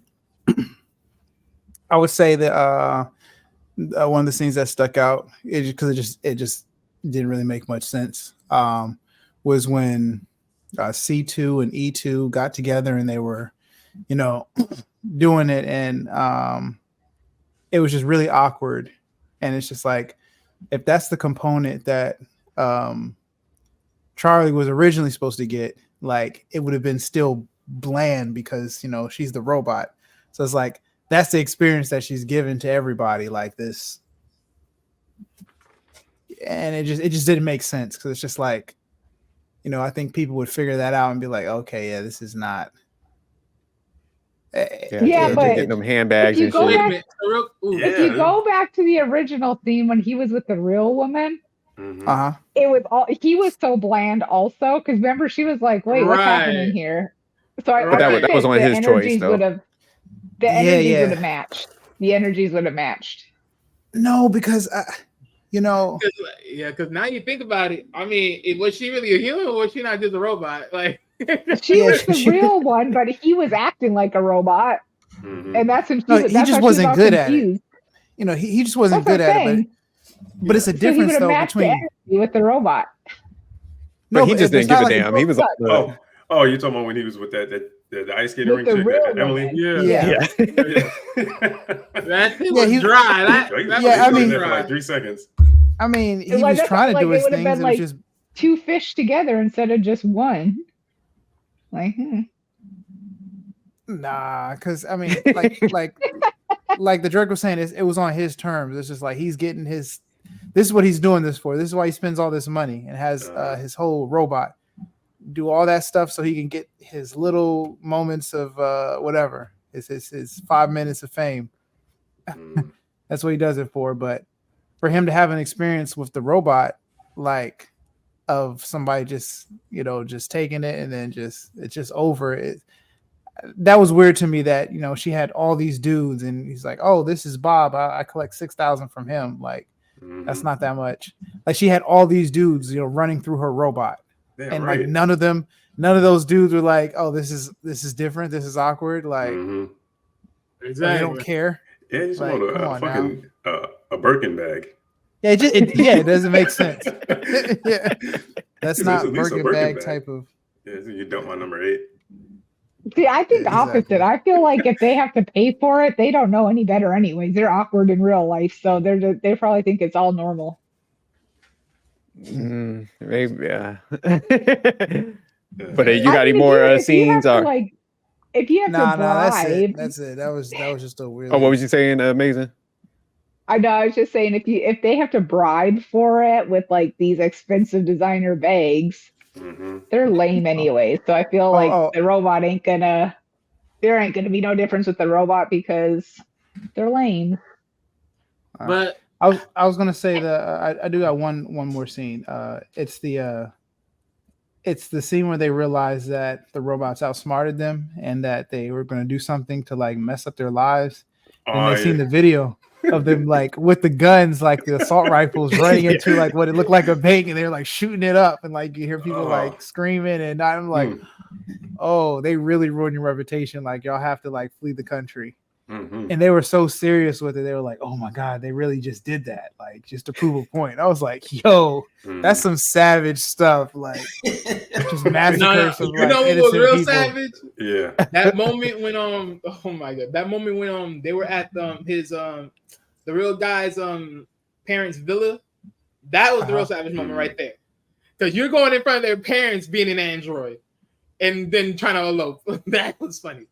Speaker 7: would say that one of the scenes that stuck out, because it just didn't really make much sense, was when C2 and E2 got together and they were, doing it, and it was just really awkward, and it's just like, if that's the component that Charlie was originally supposed to get, like it would have been still bland because she's the robot. So it's like that's the experience that she's given to everybody, like this and it just didn't make sense because it's just like, you know, I think people would figure that out and be like, okay, yeah, this is not.
Speaker 5: Yeah, but
Speaker 1: getting them handbags
Speaker 5: if you
Speaker 1: and
Speaker 5: go
Speaker 1: shit.
Speaker 5: back, if you go back to the original theme when he was with the real woman, it was all he was so bland also because remember she was like, wait, what's happening here? So I
Speaker 1: that was on his choice though.
Speaker 5: The energies would have matched. The energies would have matched.
Speaker 7: No, because you know,
Speaker 3: because now you think about it. I mean, was she really a human or was she not just a robot? Like
Speaker 5: she was the real one, but he was acting like a robot, and that's when
Speaker 7: he just wasn't good at it. You know, he just wasn't good at it. But it's a difference
Speaker 5: so
Speaker 7: though between
Speaker 5: with the robot.
Speaker 1: No, but he just didn't give a damn. He was like,
Speaker 6: oh, you're talking about when he was with the ice skating rink chick, Emily?
Speaker 3: Yeah. That thing was dry.
Speaker 6: I mean, for like 3 seconds.
Speaker 7: I mean, he was trying to do his things. It was just
Speaker 5: two fish together instead of just one. Like,
Speaker 7: nah, because I mean, like the Drake was saying, it was on his terms. It's just like he's getting his. This is what he's doing this for. This is why he spends all this money and has his whole robot do all that stuff so he can get his little moments of whatever. His 5 minutes of fame. That's what he does it for. But for him to have an experience with the robot, like of somebody just, you know, just taking it and then it's just over it. That was weird to me that, you know, she had all these dudes and he's like, oh, this is Bob. I collect 6,000 from him. Like, that's not that much. Like she had all these dudes, you know, running through her robot. Yeah, and like none of those dudes were like, oh, this is different. This is awkward. Like,
Speaker 3: exactly.
Speaker 7: They don't care.
Speaker 6: Yeah, you just want a Birkin bag.
Speaker 7: Yeah, it doesn't make sense. Yeah, that's not Birkin bag type of.
Speaker 6: Yeah, so you don't want number 8.
Speaker 5: See, I think the opposite. I feel like if they have to pay for it, they don't know any better anyways. They're awkward in real life, so they probably think it's all normal.
Speaker 1: Maybe, yeah. But you got any more scenes? Or
Speaker 5: like, if you have to bribe,
Speaker 7: that's it. That was just a weird.
Speaker 1: Oh, what was you saying? Amazing.
Speaker 5: I know. I was just saying if they have to bribe for it with like these expensive designer bags. They're lame anyway, so I feel like the robot there ain't gonna be no difference with the robot because they're lame.
Speaker 3: But
Speaker 7: I was gonna say I do got one more scene. It's the scene where they realize that the robots outsmarted them and that they were gonna do something to like mess up their lives. And they seen the video of them like with the guns, like the assault rifles running into like what it looked like a bank, and they're like shooting it up, and like you hear people like screaming, and I'm like, oh, they really ruined your reputation. Like y'all have to like flee the country. And they were so serious with it. They were like, oh my God, they really just did that, like just to prove a point. I was like, yo, that's some savage stuff. Like just massacres.
Speaker 3: You know what was real savage? Yeah. That moment when oh my God, that moment when they were at his the real guy's parents' villa. That was the real savage moment right there. Because you're going in front of their parents being an android and then trying to elope. That was funny.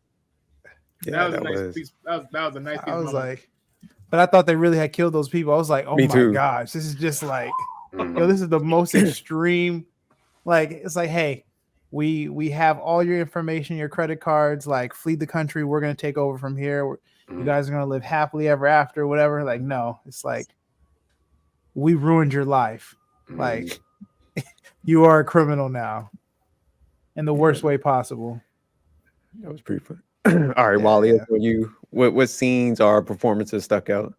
Speaker 1: Yeah,
Speaker 3: that was a nice piece. That was a nice piece.
Speaker 7: I was like, but I thought they really had killed those people. I was like, oh my gosh, this is just like, yo, this is the most extreme. Like, it's like, hey, we have all your information, your credit cards, like flee the country. We're gonna take over from here. You guys are gonna live happily ever after, whatever. Like, no, it's like we ruined your life. Like, you are a criminal now, in the worst way possible.
Speaker 1: That was pretty fun. All right, Wally, what scenes or performances stuck out?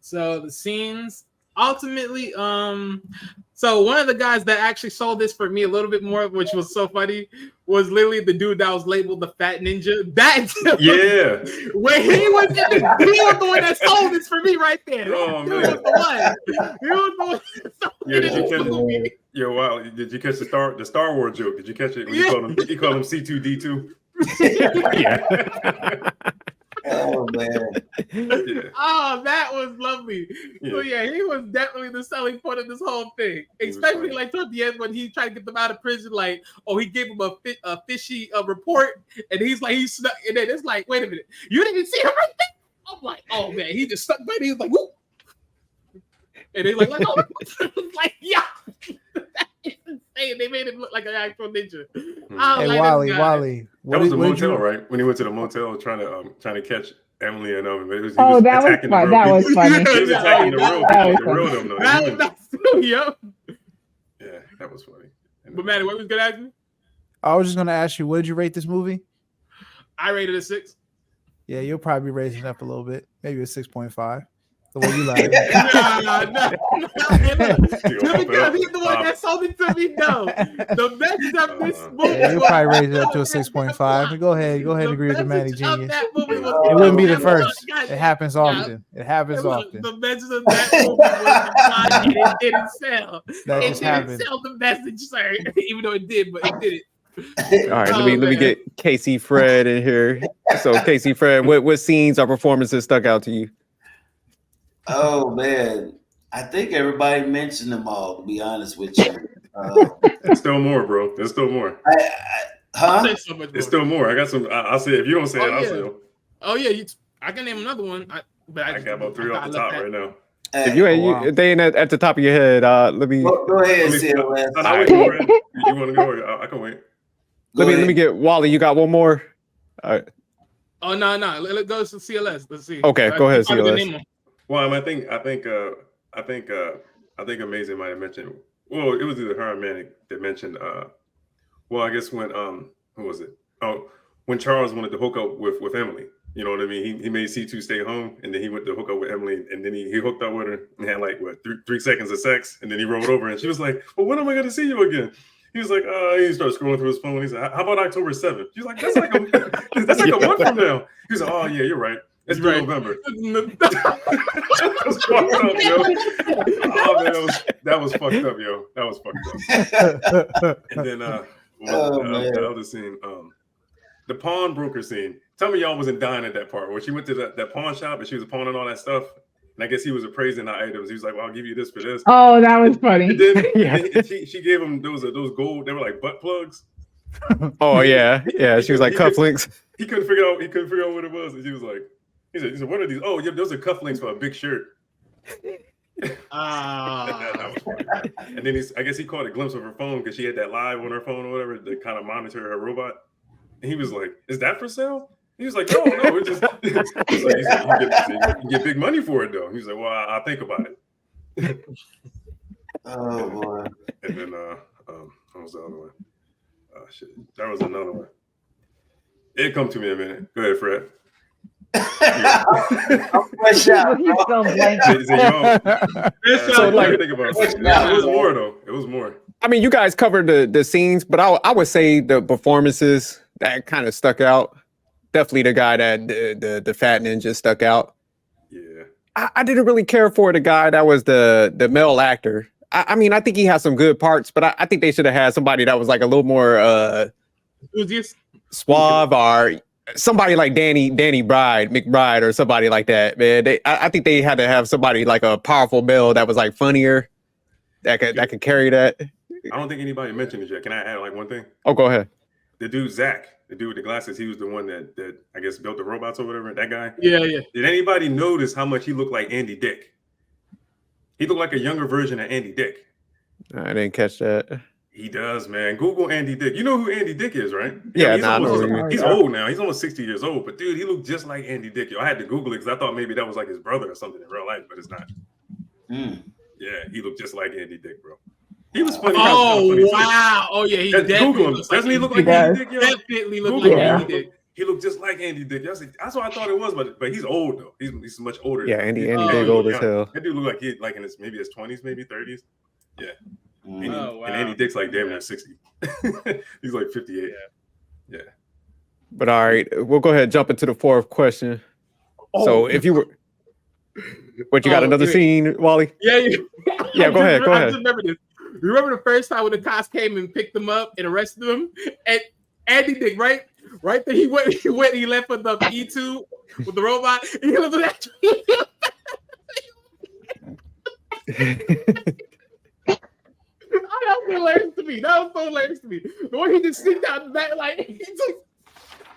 Speaker 3: So the scenes ultimately, so one of the guys that actually sold this for me a little bit more, which was so funny, was literally the dude that was labeled the Fat Ninja. That when he was the one that sold this for me right there.
Speaker 6: Oh man,
Speaker 3: was the one. He was the one that sold
Speaker 6: Wally, did you catch the Star Wars joke? Did you catch it when you called him C2D2?
Speaker 4: Yeah. Oh man.
Speaker 3: Yeah. Oh, that was lovely. Yeah. So yeah, he was definitely the selling point of this whole thing. Especially like toward the end when he tried to get them out of prison, like, oh, he gave him a fishy report, and he's like, he snuck, and then it's like, wait a minute, you didn't see him right there? I'm like, oh man, he just stuck by me. He was like, whoop. And they're like, oh, like, yeah, that is insane. They made it look like an actual ninja.
Speaker 7: Hey,
Speaker 3: like,
Speaker 7: Wally.
Speaker 6: That was the motel, right? When he went to the motel trying to catch Emily and he was
Speaker 5: that was
Speaker 6: attacking
Speaker 5: fun.
Speaker 6: the
Speaker 5: That was funny.
Speaker 6: He was attacking the real them though.
Speaker 3: That was nice too, yo.
Speaker 6: Yeah, that was funny.
Speaker 3: But Manny, what was gonna ask me?
Speaker 7: I was just gonna ask you, what did you rate this movie?
Speaker 3: I rated a 6.
Speaker 7: Yeah, you'll probably be raising it up a little bit, maybe a 6.5. The way you like it.
Speaker 3: No. Because he's the one that sold it to me. No, the message of this movie.
Speaker 7: Yeah, you'll probably raise it up to a 6.5. Go ahead and agree with the Manny Genius. It wouldn't be the first. It happens often. It happens often.
Speaker 3: The message of that movie was and it didn't sell.
Speaker 7: That
Speaker 3: it
Speaker 7: just
Speaker 3: didn't
Speaker 7: happened.
Speaker 3: sell the message, sir. Even though it did, but it didn't.
Speaker 1: All right, let me get Casey Fred in here. So Casey Fred, what scenes or performances stuck out to you?
Speaker 4: Oh man, I think everybody mentioned them all. To be honest with you,
Speaker 6: there's still more, bro. There's still more.
Speaker 4: There's
Speaker 6: still more. I got some. I'll say if you don't say it, I'll say them.
Speaker 3: Oh yeah, I can name another one.
Speaker 6: I got about 3 off the top right now.
Speaker 1: If you ain't, they ain't at the top of your head. Let me
Speaker 4: go ahead and say it.
Speaker 6: You want to go? I can wait.
Speaker 1: Let me get Wally. You got one more? All right.
Speaker 3: Oh no, let's go to CLS. Let's see.
Speaker 1: Okay, go ahead, CLS.
Speaker 6: Well, I think Amazing might have mentioned. Well, it was either her or Manny that mentioned. Well, I guess when who was it? Oh, when Charles wanted to hook up with Emily. You know what I mean? He made C2 stay home, and then he went to hook up with Emily, and then he hooked up with her and had like what 3 seconds of sex, and then he rolled over, and she was like, "Well, when am I going to see you again?" He was like, he started scrolling through his phone. He said, "How about October 7th?" She's like, "That's like a month from now." He was like, "Oh yeah, you're right. It's November." That was fucked up, yo. Oh man, that was fucked up, yo. That was fucked up. And then the other scene, the pawnbroker scene. Tell me y'all wasn't dying at that part where she went to that pawn shop and she was pawning all that stuff. And I guess he was appraising the items. He was like, "Well, I'll give you this for this."
Speaker 5: Oh, that was funny.
Speaker 6: And then she gave him those gold. They were like butt plugs.
Speaker 1: Oh yeah. She was like cufflinks.
Speaker 6: He couldn't figure out what it was, and she was like, he said, "What are these?" "Oh, yeah, those are cufflinks for a big shirt." That was funny. And then I guess he caught a glimpse of her phone because she had that live on her phone or whatever to kind of monitor her robot. And he was like, "Is that for sale?" He was like, no, it's just you get big money for it though. He was like, "Well, I'll think about it."
Speaker 4: Oh boy.
Speaker 6: And then what was the other one? Oh shit. There was another one. It'll come to me in a minute. Go ahead, Fred.
Speaker 5: He's still blank.
Speaker 1: So like,
Speaker 6: think about it. It was more though. It was more.
Speaker 1: I mean, you guys covered the scenes, but I would say the performances that kind of stuck out. Definitely the guy that the fat ninja stuck out.
Speaker 6: Yeah.
Speaker 1: I didn't really care for the guy that was the male actor. I mean, I think he has some good parts, but I think they should have had somebody that was like a little more suave, or somebody like Danny McBride, or somebody like that. Man, I think they had to have somebody like a powerful male that was like funnier, that could carry that.
Speaker 6: I don't think anybody mentioned it yet. Can I add like one thing?
Speaker 1: Oh, go ahead.
Speaker 6: The dude Zach, the dude with the glasses, he was the one that I guess built the robots or whatever. That guy.
Speaker 3: Yeah.
Speaker 6: Did anybody notice how much he looked like Andy Dick? He looked like a younger version of Andy Dick.
Speaker 1: I didn't catch that.
Speaker 6: He does, man. Google Andy Dick. You know who Andy Dick is, right?
Speaker 1: Yeah,
Speaker 6: he's old now. He's almost 60 years old. But dude, he looked just like Andy Dick. Yo, I had to Google it because I thought maybe that was like his brother or something in real life, but it's not. Yeah, he looked just like Andy Dick, bro. He was funny.
Speaker 3: Oh
Speaker 6: funny
Speaker 3: wow! Oh yeah, he
Speaker 6: Google him. Doesn't he look like Andy Dick? Yo?
Speaker 3: Definitely look like Andy Dick.
Speaker 6: He looked just like Andy Dick. That's what I thought it was, but he's old though. He's much older.
Speaker 1: Yeah, Andy Dick old as hell.
Speaker 6: That dude look like he like in his 20s, maybe 30s. Yeah. And Andy Dick's like damn near 60. He's like 58. Yeah.
Speaker 1: But all right, we'll go ahead and jump into the fourth question. So if you were, what you got another scene, Wally?
Speaker 3: Yeah.
Speaker 1: Go ahead.
Speaker 3: I just remember this. Remember the first time when the cops came and picked him up and arrested him? And Andy Dick, right there, he left with the E2 with the robot, and he looked at that. That was hilarious to me. The way he just sneaked out the back, like he's like,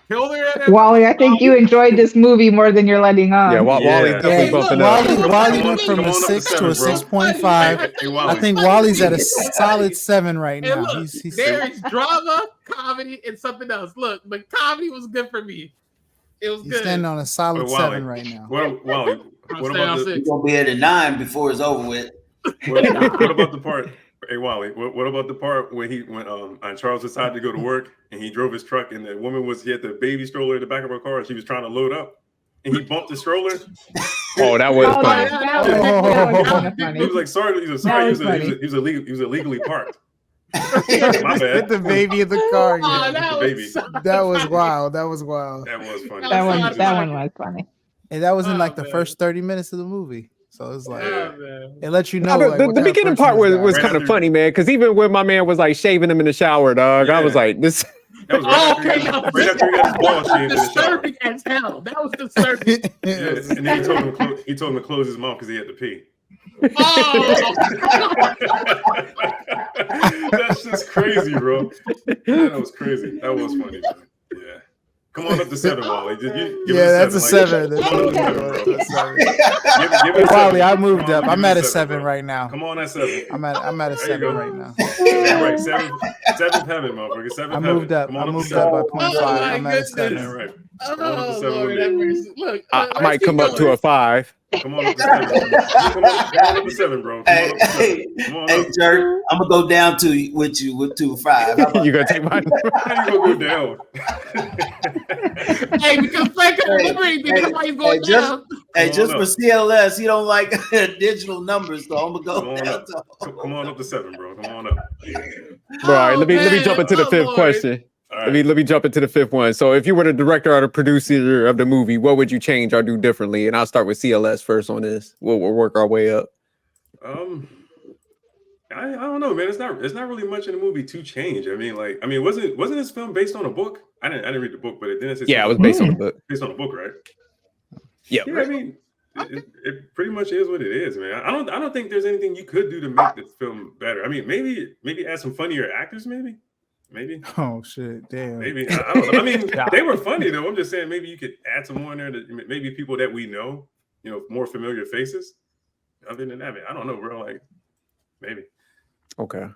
Speaker 3: killed her. And
Speaker 5: Wally, I think you enjoyed this movie more than you're letting on.
Speaker 1: Yeah, Wally's
Speaker 6: Yeah.
Speaker 1: definitely
Speaker 3: Hey,
Speaker 1: bumping
Speaker 3: look,
Speaker 1: up.
Speaker 7: Wally
Speaker 3: Come
Speaker 7: went from
Speaker 6: on
Speaker 7: a
Speaker 6: up to
Speaker 7: 6 to
Speaker 6: seven,
Speaker 7: a
Speaker 6: bro.
Speaker 7: 6.5.
Speaker 3: Hey,
Speaker 7: I think Wally's at a solid 7 right
Speaker 3: And
Speaker 7: now.
Speaker 3: look,
Speaker 7: He's
Speaker 3: there is drama, comedy, and something else. Look, the comedy was good for me. It was
Speaker 7: he's
Speaker 3: good.
Speaker 7: standing on a solid
Speaker 6: But Wally,
Speaker 7: 7 right now.
Speaker 6: Wally,
Speaker 3: I'm
Speaker 6: what
Speaker 3: staying
Speaker 6: about
Speaker 3: on
Speaker 6: the
Speaker 3: 6.
Speaker 4: We're gonna be at a 9 before it's over with.
Speaker 6: what about the part? Hey Wally, what about the part when Charles decided to go to work and he drove his truck and the woman he had the baby stroller in the back of her car and she was trying to load up and he bumped the stroller.
Speaker 1: Oh, that was
Speaker 5: Oh,
Speaker 1: funny.
Speaker 5: that was kind of
Speaker 6: He
Speaker 5: funny.
Speaker 6: was like, sorry, he was illegally parked. My bad.
Speaker 7: Hit the baby in the car.
Speaker 3: Oh,
Speaker 7: Yeah.
Speaker 3: that
Speaker 6: The
Speaker 3: was
Speaker 6: baby.
Speaker 3: so
Speaker 7: That was
Speaker 3: funny.
Speaker 7: wild. That was wild.
Speaker 6: That was funny.
Speaker 5: That one was funny.
Speaker 7: And that was in
Speaker 3: Oh,
Speaker 7: like the
Speaker 3: man.
Speaker 7: first 30 minutes of the movie. So it's like
Speaker 3: Oh, man.
Speaker 7: it lets you
Speaker 1: Nah,
Speaker 7: know like
Speaker 1: the
Speaker 7: what kind of
Speaker 1: beginning
Speaker 7: person
Speaker 1: part
Speaker 7: this
Speaker 1: was
Speaker 7: guy
Speaker 1: was
Speaker 7: is.
Speaker 6: Right
Speaker 1: kind of
Speaker 6: after-
Speaker 1: funny, man. Because even when my man was like shaving him in the shower, dog, I was
Speaker 6: Yeah.
Speaker 1: like, this.
Speaker 6: That was right after he got his ball shaved in the shower.
Speaker 3: Disturbing as hell. That was disturbing.
Speaker 6: Yeah, and then he told him to close his mouth because he had to pee.
Speaker 3: Oh,
Speaker 6: That's just crazy, bro. That was crazy. That was funny, man. Yeah. Come on up to 7, Wally. Give it
Speaker 7: That's a 7.
Speaker 6: Come on up to 7, bro.
Speaker 7: That's a 7.
Speaker 6: Give it a 7.
Speaker 7: Wally, I moved
Speaker 6: Come on,
Speaker 7: up.
Speaker 6: give
Speaker 7: I'm
Speaker 6: it
Speaker 7: at a
Speaker 6: 7,
Speaker 7: 7
Speaker 6: bro.
Speaker 7: right now.
Speaker 6: Come on at 7.
Speaker 7: I'm at a
Speaker 6: There you
Speaker 7: 7
Speaker 6: go.
Speaker 7: right now.
Speaker 6: Yeah, right. 7th heaven, motherfucker. 7th
Speaker 7: I
Speaker 6: heaven.
Speaker 7: moved up.
Speaker 6: Come
Speaker 7: I
Speaker 6: on
Speaker 7: moved
Speaker 6: to
Speaker 7: up by
Speaker 6: 7.
Speaker 7: 0.5.
Speaker 3: my
Speaker 7: I'm at a
Speaker 3: goodness.
Speaker 7: 7.
Speaker 6: Yeah, right. Come on up to
Speaker 3: oh
Speaker 6: 7
Speaker 3: Lord,
Speaker 6: with
Speaker 3: have
Speaker 6: me.
Speaker 3: mercy. Look,
Speaker 1: I might come up to a 5.
Speaker 6: Come on up to 7. Come on up to 7, bro. Come on up to 7. Come on
Speaker 4: Hey,
Speaker 6: up.
Speaker 4: Jerk, I'm gonna go down with you to a 5. How about
Speaker 1: You gonna take my?
Speaker 6: How you gonna go down?
Speaker 3: Hey, because Frank
Speaker 4: Hey,
Speaker 3: remembering me, that's why he's going
Speaker 4: hey, just-
Speaker 3: down.
Speaker 4: Hey,
Speaker 6: Come
Speaker 4: just
Speaker 6: on
Speaker 4: for
Speaker 6: up.
Speaker 4: CLS, you don't like digital numbers, so I'm gonna
Speaker 6: Come
Speaker 4: go
Speaker 6: on
Speaker 4: down
Speaker 6: up.
Speaker 4: to.
Speaker 6: Come on up to 7, bro. Come on up.
Speaker 1: Bro, all right, let me
Speaker 3: man.
Speaker 1: jump into the
Speaker 3: Oh,
Speaker 1: 5th
Speaker 3: Lord.
Speaker 1: question.
Speaker 6: All right.
Speaker 1: Let me jump into the 5th one. So, if you were the director or the producer of the movie, what would you change or do differently? And I'll start with CLS first on this. We'll work our way up.
Speaker 6: I don't know, man. It's not really much in the movie to change. I mean, wasn't this film based on a book? I didn't read the book, but then
Speaker 1: Yeah, it was based on the book.
Speaker 6: based on a book, right?
Speaker 1: Yeah.
Speaker 6: Yeah, I mean, it pretty much is what it is, man. I don't think there's anything you could do to make this film better. I mean, maybe add some funnier actors, maybe.
Speaker 7: Oh shit! Damn.
Speaker 6: Maybe I don't know. I mean, they were funny though. I'm just saying, maybe you could add some more in there. Maybe people that we know, more familiar faces. Other than that, man, I don't know, bro. Like, maybe.
Speaker 1: Okay.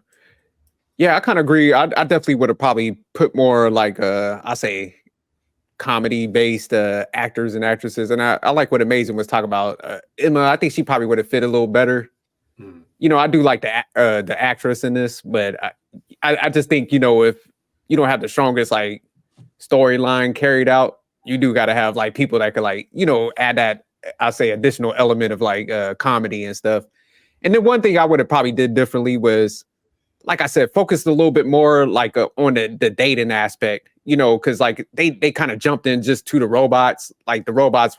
Speaker 1: Yeah, I kind of agree. I definitely would have probably put more like I say comedy based actors and actresses. And I like what Amazing was talking about. Emma, I think she probably would have fit a little better. I do like the actress in this, but I just think, if you don't have the strongest like storyline carried out, you do got to have like people that could like, add that, I'll say additional element of like comedy and stuff. And then one thing I would have probably did differently was, like I said, focused a little bit more like on the dating aspect, because like they kind of jumped in just to the robots. Like the robots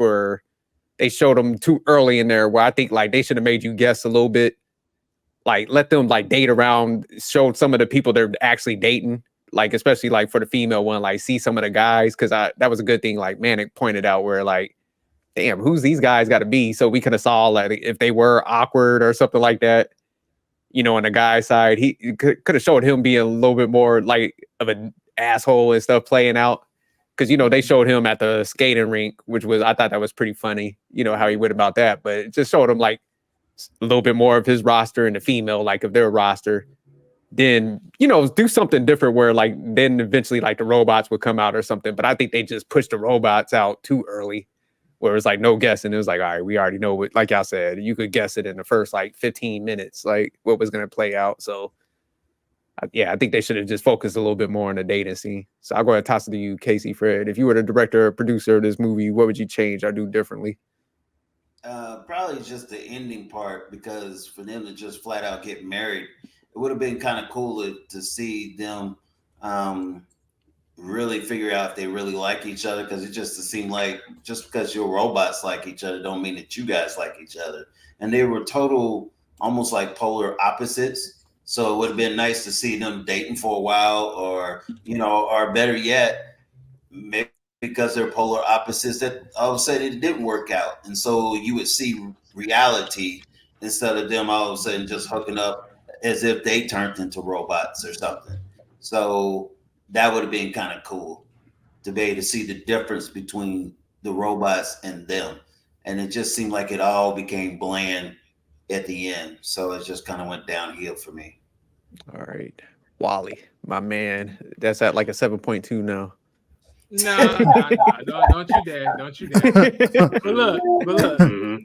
Speaker 1: they showed them too early in there where I think like they should have made you guess a little bit. Like let them like date around, showed some of the people they're actually dating, like especially like for the female one, like see some of the guys, because that was a good thing. Like Manic pointed out where like, damn, who's these guys got to be? So we could have saw like if they were awkward or something like that. On the guy's side, he could have showed him being a little bit more like of an asshole and stuff playing out. Because, they showed him at the skating rink, which I thought that was pretty funny, how he went about that. But it just showed him like a little bit more of his roster and the female, like of their roster. Then, do something different where like then eventually like the robots would come out or something. But I think they just pushed the robots out too early. Where it was like no guessing. It was like, all right, we already know what, like y'all said, you could guess it in the first like 15 minutes, like what was going to play out. So, I think they should have just focused a little bit more on the dating scene. So I'll go ahead and toss it to you, Casey, Fred. If you were the director or producer of this movie, what would you change or do differently?
Speaker 4: Probably just the ending part, because for them to just flat out get married, it would have been kind of cool to see them really figure out if they really like each other, because it seemed like just because your robots like each other don't mean that you guys like each other. And they were almost like polar opposites. So it would have been nice to see them dating for a while, or better yet, maybe because they're polar opposites, that all of a sudden it didn't work out. And so you would see reality instead of them all of a sudden just hooking up as if they turned into robots or something. So that would have been kind of cool. to be able to see the difference between the robots and them. And it just seemed like it all became bland at the end. So it just kind of went downhill for me.
Speaker 1: All right. Wally, my man. That's at like a 7.2 now.
Speaker 3: No, don't you dare. Don't you dare. But look.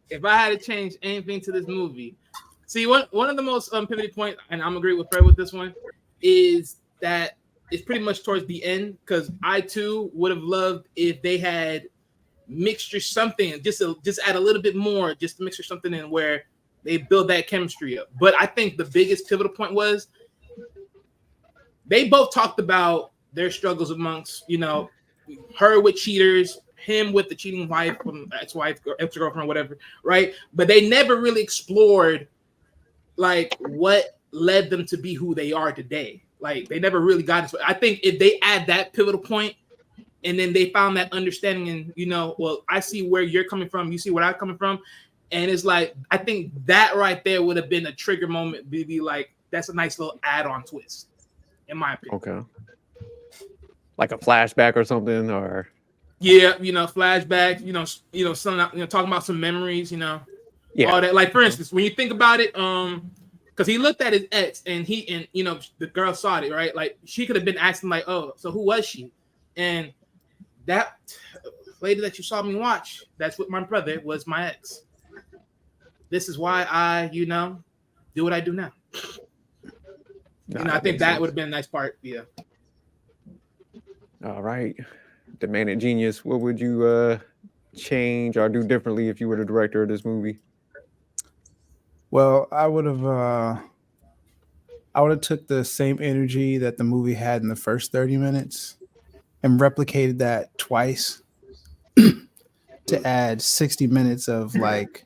Speaker 3: If I had to change anything to this movie, see, one of the most pivotal points, and I'm agree with Fred with this one, is that it's pretty much towards the end, because I too would have loved if they had mixture something, just add a little bit more, just to mixture something in where they build that chemistry up. But I think the biggest pivotal point was they both talked about their struggles amongst, her with cheaters, him with the cheating wife, ex-wife, ex-girlfriend, whatever, right? But they never really explored like what led them to be who they are today. Like they never really got into it. I think if they add that pivotal point and then they found that understanding and, well, I see where you're coming from, you see where I'm coming from. And it's like, I think that right there would have been a trigger moment, be like, that's a nice little add-on twist, in my opinion.
Speaker 1: Okay. Like a flashback or something, or
Speaker 3: yeah, flashback, some, talking about some memories, all that. Like for instance, when you think about it, because he looked at his ex and the girl saw it, right? Like she could have been asking like, oh, so who was she? And that lady that you saw me watch, that's what my brother was, my ex. This is why I, do what I do now. I think that would have been a nice part. Yeah.
Speaker 1: All right. The Man at Genius, what would you change or do differently if you were the director of this movie?
Speaker 7: Well, I would have took the same energy that the movie had in the first 30 minutes and replicated that twice to add 60 minutes of like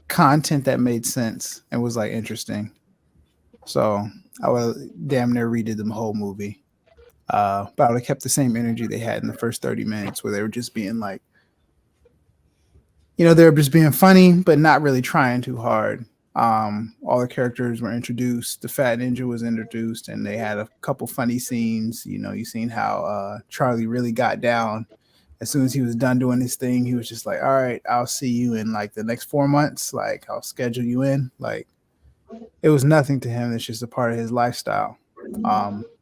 Speaker 7: content that made sense and was like interesting. So I would damn near redid the whole movie. But I would have kept the same energy they had in the first 30 minutes where they were just being like, they were just being funny, but not really trying too hard. All the characters were introduced. The Fat Ninja was introduced, and they had a couple funny scenes. You seen how Charlie really got down. As soon as he was done doing his thing, he was just like, all right, I'll see you in like the next 4 months. Like, I'll schedule you in. Like, it was nothing to him. It's just a part of his lifestyle.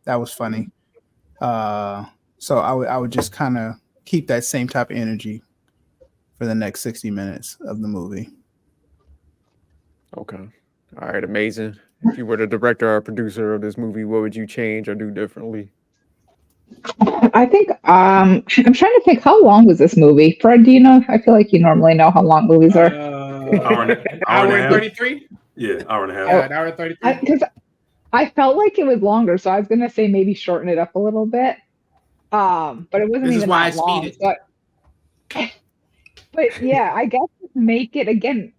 Speaker 7: That was funny. So I would just kind of keep that same type of energy for the next 60 minutes of the movie.
Speaker 1: Okay. All right. Amazing. If you were the director or producer of this movie, what would you change or do differently?
Speaker 5: I think I'm trying to think, how long was this movie? Fred, do you know? I feel like you normally know how long movies are.
Speaker 6: Hour
Speaker 3: and 33?
Speaker 6: Yeah, hour and a half.
Speaker 3: Yeah, an hour and 33.
Speaker 5: Because I felt like it was longer, so I was gonna say maybe shorten it up a little bit. But it wasn't even that long. But yeah, I guess make it again.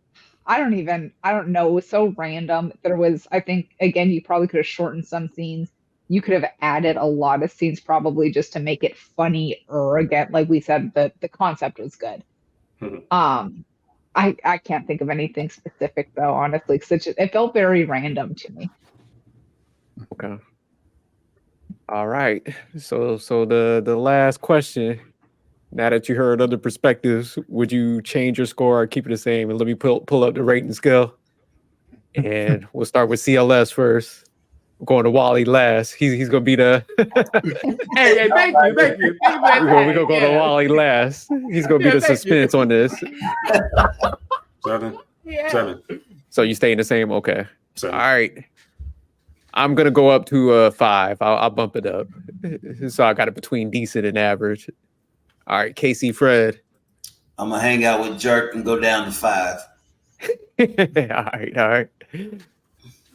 Speaker 5: I don't know. It was so random. I think again, you probably could have shortened some scenes. You could have added a lot of scenes probably just to make it funnier. Again, like we said, the concept was good. I can't think of anything specific though, honestly, because it felt very random to me.
Speaker 1: Okay. All right. So the last question. Now that you heard other perspectives, would you change your score or keep it the same? And let me pull up the rating scale. And we'll start with CLS first. We're going to Wally last. He's gonna be the
Speaker 3: hey, thank you.
Speaker 1: We're gonna go to Wally last. He's gonna be the suspense on this.
Speaker 6: 7.
Speaker 3: Yeah.
Speaker 6: 7.
Speaker 1: So you staying the same? Okay.
Speaker 6: 7.
Speaker 1: All right. I'm gonna go up to 5. I'll bump it up. So I got it between decent and average. All right, Casey, Fred.
Speaker 4: I'm gonna hang out with Jerk and go down to 5.
Speaker 1: All right.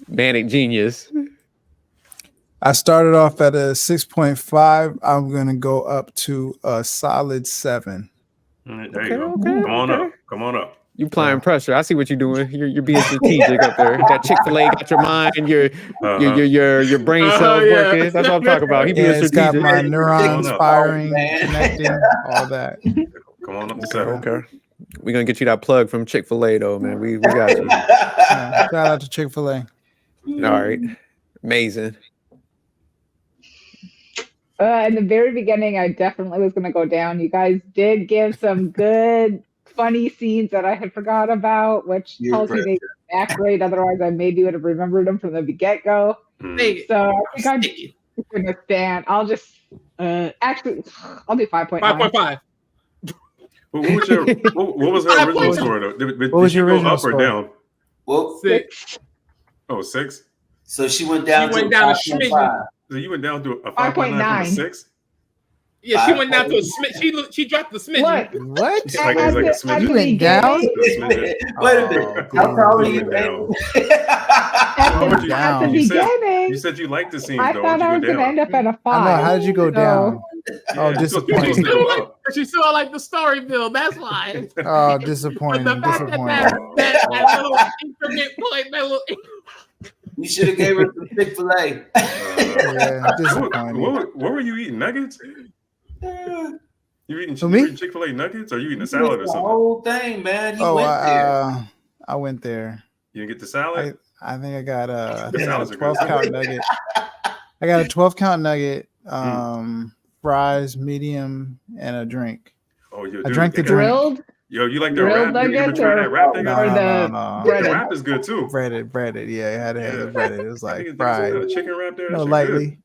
Speaker 1: Manic Genius.
Speaker 7: I started off at a 6.5. I'm gonna go up to a solid 7.
Speaker 6: There you go. Come on up.
Speaker 1: You applying pressure. I see what you're doing. You're being strategic up there. That Chick-fil-A got your mind, your brain cells working. That's what I'm talking about. He being
Speaker 7: It's got
Speaker 1: strategic.
Speaker 7: my neurons firing, connecting, all that.
Speaker 6: Come on up to 7.
Speaker 1: Okay. We're gonna get you that plug from Chick-fil-A though, man. We got you.
Speaker 7: Shout out to Chick-fil-A.
Speaker 1: All right. Amazing.
Speaker 5: In the very beginning, I definitely was going to go down. You guys did give some good, funny scenes that I had forgot about, which tells me they act great. Otherwise, I maybe would have remembered them from the get-go. So I think I'm going to stand. I'll just actually, I'll do 5.9.
Speaker 3: 5.5.
Speaker 6: What was her original score though? Did
Speaker 7: was your
Speaker 6: you go
Speaker 7: original
Speaker 6: up or
Speaker 7: score?
Speaker 6: down?
Speaker 4: Well,
Speaker 3: 6.
Speaker 6: Oh, 6.
Speaker 4: so she went down
Speaker 3: She
Speaker 4: to
Speaker 3: went down a
Speaker 4: 5.5.
Speaker 3: smidgen.
Speaker 6: So you went down to a 5.9 from a 6.
Speaker 3: Yeah, she went down to a smidgen. She dropped the smidgen.
Speaker 5: Look,
Speaker 7: What?
Speaker 6: It's like a
Speaker 5: at
Speaker 6: smidgen.
Speaker 7: You went down?
Speaker 4: Wait a minute. How tall are you?
Speaker 5: at the beginning,
Speaker 6: You said you liked the scenes
Speaker 5: I
Speaker 6: though.
Speaker 5: thought I was going to end up at a 5.
Speaker 7: I know. How did you go down? Oh,
Speaker 6: Yeah,
Speaker 7: disappointing.
Speaker 3: She still like the story build. That's why.
Speaker 7: Oh,
Speaker 3: But
Speaker 7: disappointing.
Speaker 3: the fact
Speaker 7: Disappointing.
Speaker 3: that little increment point, that little.
Speaker 4: You should have gave her some Chick-fil-A.
Speaker 7: Yeah, disappointing.
Speaker 6: What were you eating? Nuggets? You eating Chick-fil-A nuggets? Or you eating a salad or
Speaker 4: The
Speaker 6: something?
Speaker 4: whole thing, man. He
Speaker 7: Oh,
Speaker 4: went there.
Speaker 7: I went there.
Speaker 6: You didn't get the salad?
Speaker 7: I think I got a
Speaker 6: The salads are
Speaker 7: 12
Speaker 6: good.
Speaker 7: count nugget. I got a 12 count nugget, fries, medium, and a drink.
Speaker 6: Oh, yo,
Speaker 7: I
Speaker 6: dude,
Speaker 7: drank the
Speaker 6: they got-
Speaker 7: drink.
Speaker 5: Grilled?
Speaker 6: Yo, you like the
Speaker 5: Grilled
Speaker 6: wrap? You ever
Speaker 5: nuggets
Speaker 6: try
Speaker 5: or-
Speaker 6: that wrap they got?
Speaker 5: or the
Speaker 7: No.
Speaker 6: The
Speaker 5: breaded?
Speaker 6: wrap is good too.
Speaker 7: Breaded. Yeah, I had to have the breaded. It was
Speaker 6: I
Speaker 7: like
Speaker 6: think
Speaker 7: fried.
Speaker 6: a chicken wrap there. That
Speaker 7: No,
Speaker 6: shit
Speaker 7: lightly.
Speaker 6: good.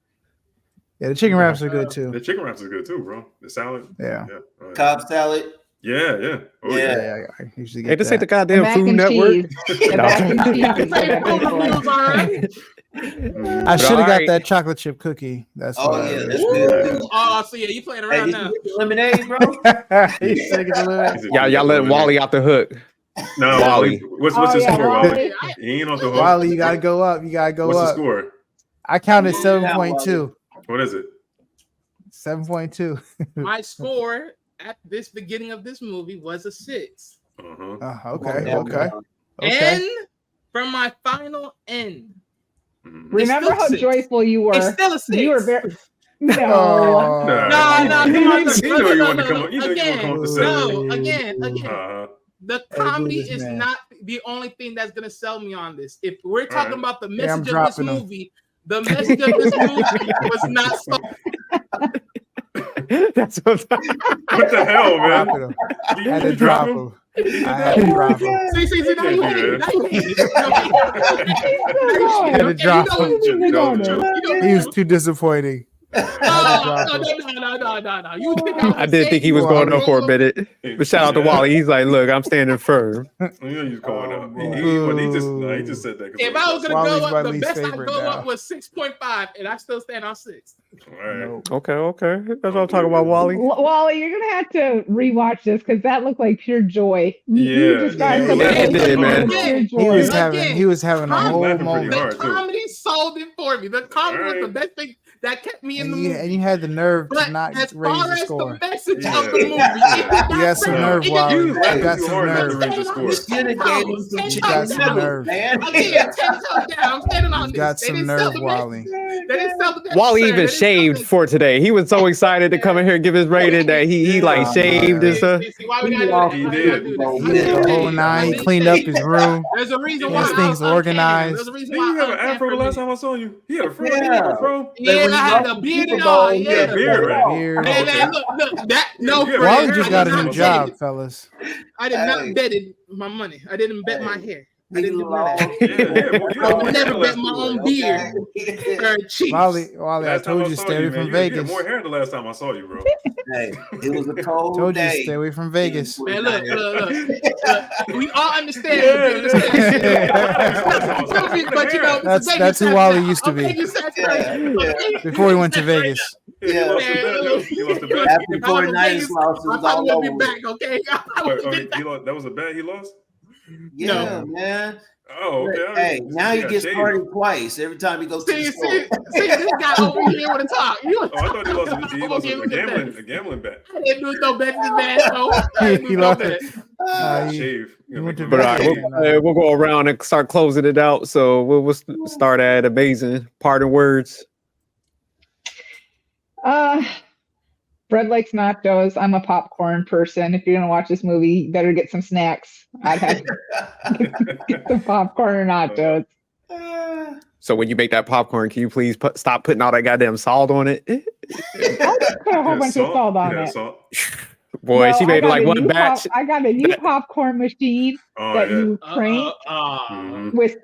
Speaker 7: Yeah, the chicken wraps are good too.
Speaker 6: The chicken wraps is good too, bro. The salad.
Speaker 7: Yeah.
Speaker 6: Oh, yeah.
Speaker 4: Cobb salad.
Speaker 6: Yeah. Oh, yeah.
Speaker 7: Yeah, I usually get
Speaker 1: Hey, this ain't the
Speaker 7: that.
Speaker 1: goddamn
Speaker 5: mac
Speaker 1: Food
Speaker 5: and
Speaker 1: Network.
Speaker 5: cheese. The mac and cheese.
Speaker 3: Say food reviews, all right.
Speaker 7: I should have got
Speaker 1: Alright.
Speaker 7: that chocolate chip cookie. That's
Speaker 4: Oh,
Speaker 7: what I
Speaker 4: yeah,
Speaker 7: really
Speaker 4: that's
Speaker 7: should
Speaker 4: good.
Speaker 7: have.
Speaker 3: Oh, so yeah, you playing
Speaker 4: Hey,
Speaker 3: around
Speaker 4: did
Speaker 3: now.
Speaker 4: you get the lemonade, bro?
Speaker 7: You should get the lemonade.
Speaker 1: Y'all let Wally out the hook.
Speaker 6: No,
Speaker 1: Wally.
Speaker 6: What's
Speaker 5: Oh,
Speaker 6: his
Speaker 5: yeah,
Speaker 6: score,
Speaker 5: Wally.
Speaker 6: Wally? He ain't off the hook.
Speaker 7: Wally, you gotta go up. You gotta go
Speaker 6: What's the
Speaker 7: up.
Speaker 6: score?
Speaker 7: I counted 7.2.
Speaker 6: What is it?
Speaker 7: 7.2.
Speaker 3: My score at this beginning of this movie was a 6.
Speaker 7: Okay.
Speaker 3: And from my final end,
Speaker 5: Remember how
Speaker 3: six.
Speaker 5: joyful you were.
Speaker 3: it's still a 6.
Speaker 5: You were very. No.
Speaker 7: Oh.
Speaker 3: No, come on.
Speaker 6: You know you want to come up. You know you want to
Speaker 3: Again,
Speaker 6: come up to 7.
Speaker 3: no, again.
Speaker 6: Uh-huh.
Speaker 3: The
Speaker 7: Hey,
Speaker 3: comedy
Speaker 7: boo this
Speaker 3: is
Speaker 7: man.
Speaker 3: not the only thing that's gonna sell me on this. If we're talking
Speaker 6: right.
Speaker 3: about the
Speaker 7: Yeah, I'm
Speaker 3: message of this
Speaker 7: dropping 'em.
Speaker 3: movie, the message of this movie was not sold.
Speaker 1: That's what
Speaker 6: What the hell, man?
Speaker 7: Dropping him.
Speaker 6: You
Speaker 7: I had to
Speaker 6: didn't
Speaker 7: drop
Speaker 6: him?
Speaker 7: him. I had to drop him.
Speaker 3: See, now you hate it. Now you hate it.
Speaker 7: I had to drop him. He was
Speaker 3: You
Speaker 7: too disappointing.
Speaker 3: no. You think
Speaker 1: I did think he was going up for a minute. But shout out to
Speaker 6: Yeah.
Speaker 1: Wally. He's like, look, I'm standing firm.
Speaker 6: You know you're going up.
Speaker 7: Oh,
Speaker 6: He just said that.
Speaker 3: If I was gonna
Speaker 7: Wally's
Speaker 3: go
Speaker 7: my
Speaker 3: up, the
Speaker 7: least
Speaker 3: best I
Speaker 7: favorite
Speaker 3: go
Speaker 7: now.
Speaker 3: up was 6.5, and I still stand on 6.
Speaker 6: All right.
Speaker 7: Nope.
Speaker 1: Okay. That's what I'm talking about, Wally.
Speaker 5: Wally, you're gonna have to rewatch this because that looked like pure joy. You
Speaker 6: Yeah,
Speaker 5: described
Speaker 6: yeah,
Speaker 5: some
Speaker 1: yeah, it
Speaker 5: of those
Speaker 1: did, man.
Speaker 5: pure
Speaker 3: Again,
Speaker 5: joy.
Speaker 7: He was having a
Speaker 3: I'm
Speaker 7: whole
Speaker 6: laughing pretty
Speaker 7: moment.
Speaker 6: hard.
Speaker 3: The
Speaker 6: too.
Speaker 3: comedy sold it for me. The comedy was the
Speaker 6: Alright.
Speaker 3: best thing that kept me in the
Speaker 7: And
Speaker 3: movie.
Speaker 7: you had the nerve to
Speaker 3: But
Speaker 7: not
Speaker 3: as
Speaker 7: raise
Speaker 3: far
Speaker 7: the
Speaker 3: as
Speaker 7: score.
Speaker 3: the message
Speaker 6: Yeah.
Speaker 3: of the movie, it did
Speaker 7: You
Speaker 3: not
Speaker 7: got some
Speaker 3: sell.
Speaker 7: nerve,
Speaker 3: It
Speaker 7: Wally.
Speaker 3: didn't
Speaker 6: You
Speaker 7: You
Speaker 6: was laughing
Speaker 7: got
Speaker 6: too
Speaker 7: some
Speaker 6: hard not to
Speaker 7: nerve.
Speaker 6: raise the score.
Speaker 4: You should have gave him some
Speaker 7: You got some
Speaker 4: Chick-fil-A,
Speaker 7: nerve.
Speaker 4: man.
Speaker 3: Again, 10 toes down. I'm standing on
Speaker 7: You
Speaker 3: this.
Speaker 7: got
Speaker 3: They
Speaker 7: some
Speaker 3: didn't sell
Speaker 7: nerve,
Speaker 3: the
Speaker 7: Wally.
Speaker 3: They didn't sell the best.
Speaker 1: Wally
Speaker 3: sir.
Speaker 1: even
Speaker 3: They didn't sell
Speaker 1: shaved
Speaker 3: the-
Speaker 1: for today. He was so excited to come in here and give his rating that he like
Speaker 6: Yeah.
Speaker 1: shaved and stuff.
Speaker 3: See, why we gotta do that?
Speaker 6: He
Speaker 3: Why we
Speaker 6: did.
Speaker 3: gotta do that?
Speaker 4: He
Speaker 3: I
Speaker 4: did.
Speaker 3: didn't
Speaker 7: Oh,
Speaker 3: shave.
Speaker 7: nah,
Speaker 3: I
Speaker 7: he
Speaker 3: didn't
Speaker 7: cleaned up
Speaker 3: shave.
Speaker 7: his room.
Speaker 3: There's a reason
Speaker 6: His
Speaker 3: why
Speaker 7: things
Speaker 3: I was
Speaker 7: organized.
Speaker 3: There's a reason
Speaker 6: Didn't
Speaker 3: why
Speaker 6: you have
Speaker 3: I
Speaker 6: an
Speaker 3: was
Speaker 6: afro the last time I saw you? He had a fro.
Speaker 4: Yeah.
Speaker 6: Bro.
Speaker 3: Yeah, I had the beard and all.
Speaker 6: He
Speaker 3: Yeah.
Speaker 6: had a beard, right?
Speaker 7: Beard.
Speaker 3: Man,
Speaker 6: Okay.
Speaker 3: man, look, that no.
Speaker 6: Yeah,
Speaker 3: friend,
Speaker 7: Wally
Speaker 3: I
Speaker 7: just
Speaker 3: did
Speaker 7: got a
Speaker 3: not
Speaker 7: new
Speaker 3: bet
Speaker 7: job,
Speaker 3: it.
Speaker 7: fellas.
Speaker 3: I did not
Speaker 4: Hey.
Speaker 3: bet it my money. I didn't bet my hair. I didn't do none of that.
Speaker 6: Yeah, well, you
Speaker 3: I
Speaker 6: had
Speaker 3: would
Speaker 6: more
Speaker 3: never
Speaker 6: hair
Speaker 3: bet
Speaker 6: last
Speaker 3: my
Speaker 6: time.
Speaker 3: own beard or cheeks.
Speaker 7: Wally, I
Speaker 6: Last time
Speaker 7: told you
Speaker 6: saw
Speaker 7: stay away
Speaker 6: man,
Speaker 7: from
Speaker 6: you
Speaker 7: Vegas.
Speaker 6: had more hair the last time I saw you, bro.
Speaker 4: Hey, it was a cold
Speaker 7: Told you
Speaker 4: day.
Speaker 7: stay away from Vegas.
Speaker 3: Man, look. We all understand. But you know,
Speaker 7: That's who Wally used to be. Before he went to Vegas.
Speaker 6: Yeah, he lost the bet.
Speaker 4: After 49ers lost, it was
Speaker 3: I
Speaker 4: all
Speaker 3: will be
Speaker 4: over.
Speaker 3: back, okay?
Speaker 6: That was a bet he lost?
Speaker 4: Yeah, man.
Speaker 6: Oh, okay.
Speaker 4: Hey, now he
Speaker 6: got
Speaker 4: gets
Speaker 6: shaved.
Speaker 4: started twice every time he goes to the
Speaker 3: See,
Speaker 4: store.
Speaker 3: this guy over here want to talk.
Speaker 6: Oh, I thought he lost a gambling bet.
Speaker 3: I didn't do no bet this man, so I didn't do
Speaker 7: He
Speaker 3: no
Speaker 7: lost
Speaker 3: bet.
Speaker 6: Shave.
Speaker 7: he went to
Speaker 1: But all
Speaker 7: Vegas.
Speaker 1: right, we'll go around and start closing it out. So we'll start at amazing parting words.
Speaker 5: Fred likes nachos. I'm a popcorn person. If you're gonna watch this movie, you better get some snacks. I'd have to get some popcorn or nachos.
Speaker 1: So when you make that popcorn, can you please stop putting all that goddamn salt on it?
Speaker 5: I'll just put a whole bunch of salt on it.
Speaker 1: Boy, she made like one batch.
Speaker 5: I got a new popcorn machine that you crank with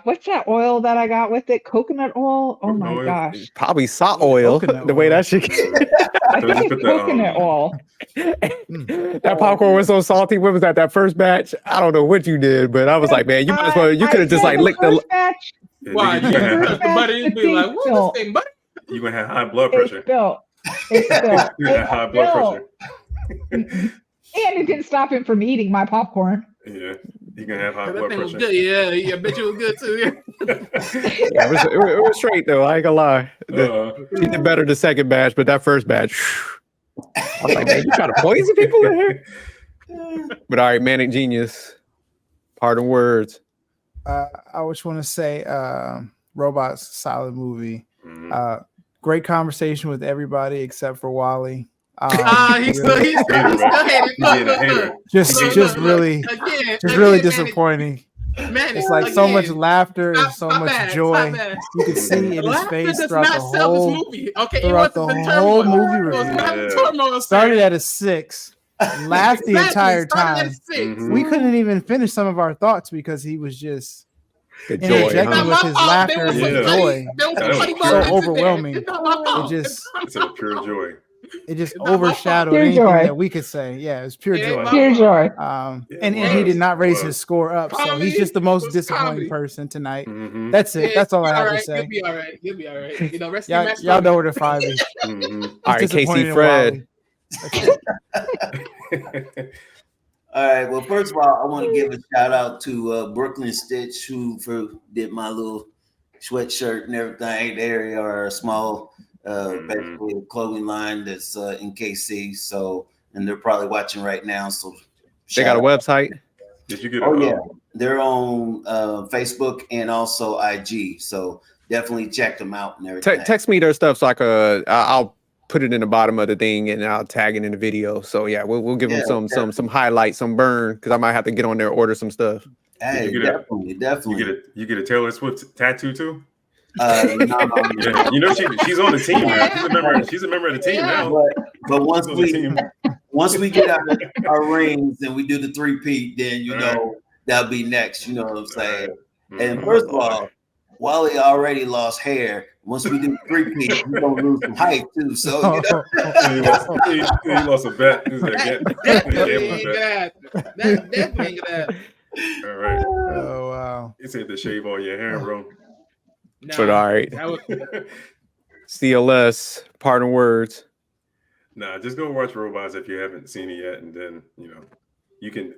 Speaker 5: what's that oil that I got with it? Coconut oil? Oh my gosh.
Speaker 1: Probably salt oil. The way that shit.
Speaker 5: I think it's coconut oil.
Speaker 1: That popcorn was so salty. What was that? That first batch? I don't know what you did, but I was like, man, you might as well. You could have just like licked the
Speaker 5: batch.
Speaker 3: Why? Butter, you'd be like, what is this thing? Butter?
Speaker 6: You gonna have high blood pressure.
Speaker 5: It's spilled.
Speaker 6: You have high blood pressure.
Speaker 5: And it didn't stop him from eating my popcorn.
Speaker 6: Yeah, you can have high blood pressure.
Speaker 3: Yeah, I bet you it was good too.
Speaker 1: Yeah, it was straight though. I ain't gonna lie. She did better the second batch, but that first batch, I was like, man, you trying to poison people in here? But all right, Manic Genius, pardon words.
Speaker 7: I just want to say, Robots, solid movie. Great conversation with everybody except for Wally.
Speaker 3: He's still hating.
Speaker 7: Just really disappointing.
Speaker 3: Man,
Speaker 7: it's like so much laughter and so much joy. You can see in his face throughout the whole movie. Throughout the whole movie review. Started at a 6. Laughed the entire time. We couldn't even finish some of our thoughts because he was just interjecting with his laughter and his joy. So overwhelming.
Speaker 6: It's a pure joy.
Speaker 7: It just overshadowed anything that we could say. Yeah, it's pure joy.
Speaker 5: Pure joy.
Speaker 7: And he did not raise his score up, so he's just the most disappointing person tonight. That's it. That's all I have to say.
Speaker 3: You'll be all right. You'll be all right. You know,
Speaker 7: y'all know where the 5 is.
Speaker 1: All right, Casey Fred.
Speaker 4: All right. Well, first of all, I want to give a shout out to Brooklyn Stitch, who did my little sweatshirt and everything. They are a small, basically a clothing line that's in KC. So, and they're probably watching right now. So
Speaker 1: they got a website.
Speaker 6: Did you get?
Speaker 4: Yeah, they're on Facebook and also IG. So definitely check them out and everything.
Speaker 1: Text me their stuff so I'll put it in the bottom of the thing and I'll tag it in the video. So yeah, we'll give them some highlights, some burn, because I might have to get on there and order some stuff.
Speaker 4: Hey, definitely.
Speaker 6: You get a Taylor Swift tattoo too?
Speaker 4: No.
Speaker 6: Yeah, you know she's on the team now. She's a member of the team now.
Speaker 4: But once we get our rings and we do the 3-peat, then you know that'll be next. You know what I'm saying? And first of all, Wally already lost hair. Once we do 3-peat, we're gonna lose some height too. So you know,
Speaker 6: he lost a bet.
Speaker 3: Definitely that.
Speaker 6: All right.
Speaker 7: Oh wow!
Speaker 6: You said to shave all your hair, bro.
Speaker 1: No, but all right. CLS, pardon words.
Speaker 6: Nah, just go watch Robots if you haven't seen it yet, and then you can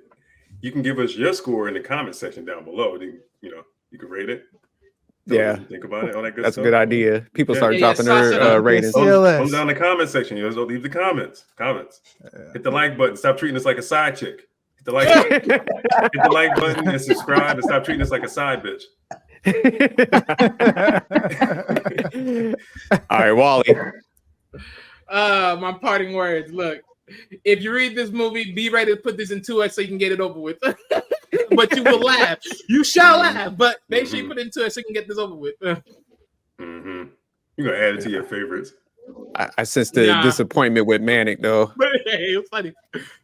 Speaker 6: give us your score in the comment section down below. Then, you can rate it. Think about it. All that good
Speaker 1: That's
Speaker 6: stuff.
Speaker 1: a good idea. People start dropping their ratings.
Speaker 6: Come down the comment section. Leave the comments. Hit the like button. Stop treating us like a side chick. Hit the like button and subscribe and stop treating us like a side bitch.
Speaker 1: All right, Wally.
Speaker 3: My parting words. Look, if you read this movie, be ready to put this in 2x so you can get it over with. But you will laugh. You shall laugh, but make sure you put it in 2x so you can get this over with.
Speaker 6: You're gonna add it to your favorites.
Speaker 1: I sense the disappointment with Manic though.
Speaker 3: But hey, it was funny.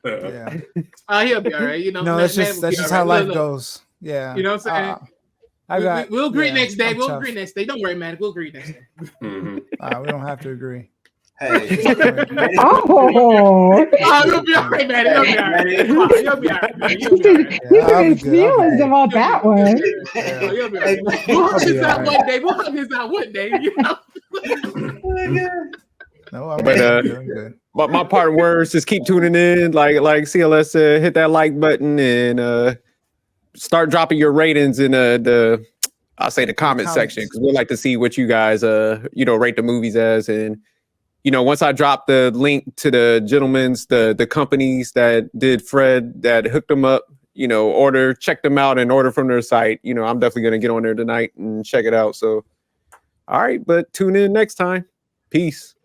Speaker 3: He'll be all right.
Speaker 7: No, that's just how life goes. Yeah.
Speaker 3: You know what I'm saying? We'll agree next day. We'll agree next day. Don't worry, man. We'll agree next day.
Speaker 7: We don't have to agree.
Speaker 4: Hey.
Speaker 3: You'll be all right, man. You'll be all right.
Speaker 5: You his feelings about that one.
Speaker 3: You'll be all right. We'll hug this out one day. We'll hug this out one day. You know?
Speaker 7: No, I'm good.
Speaker 1: But my part of words, just keep tuning in. Like CLS said, hit that like button and start dropping your ratings in the comment section, because we'd like to see what you guys rate the movies as. And once I drop the link to the gentlemen's the companies that did Fred, that hooked them up, check them out and order from their site. I'm definitely gonna get on there tonight and check it out. So all right, but tune in next time. Peace.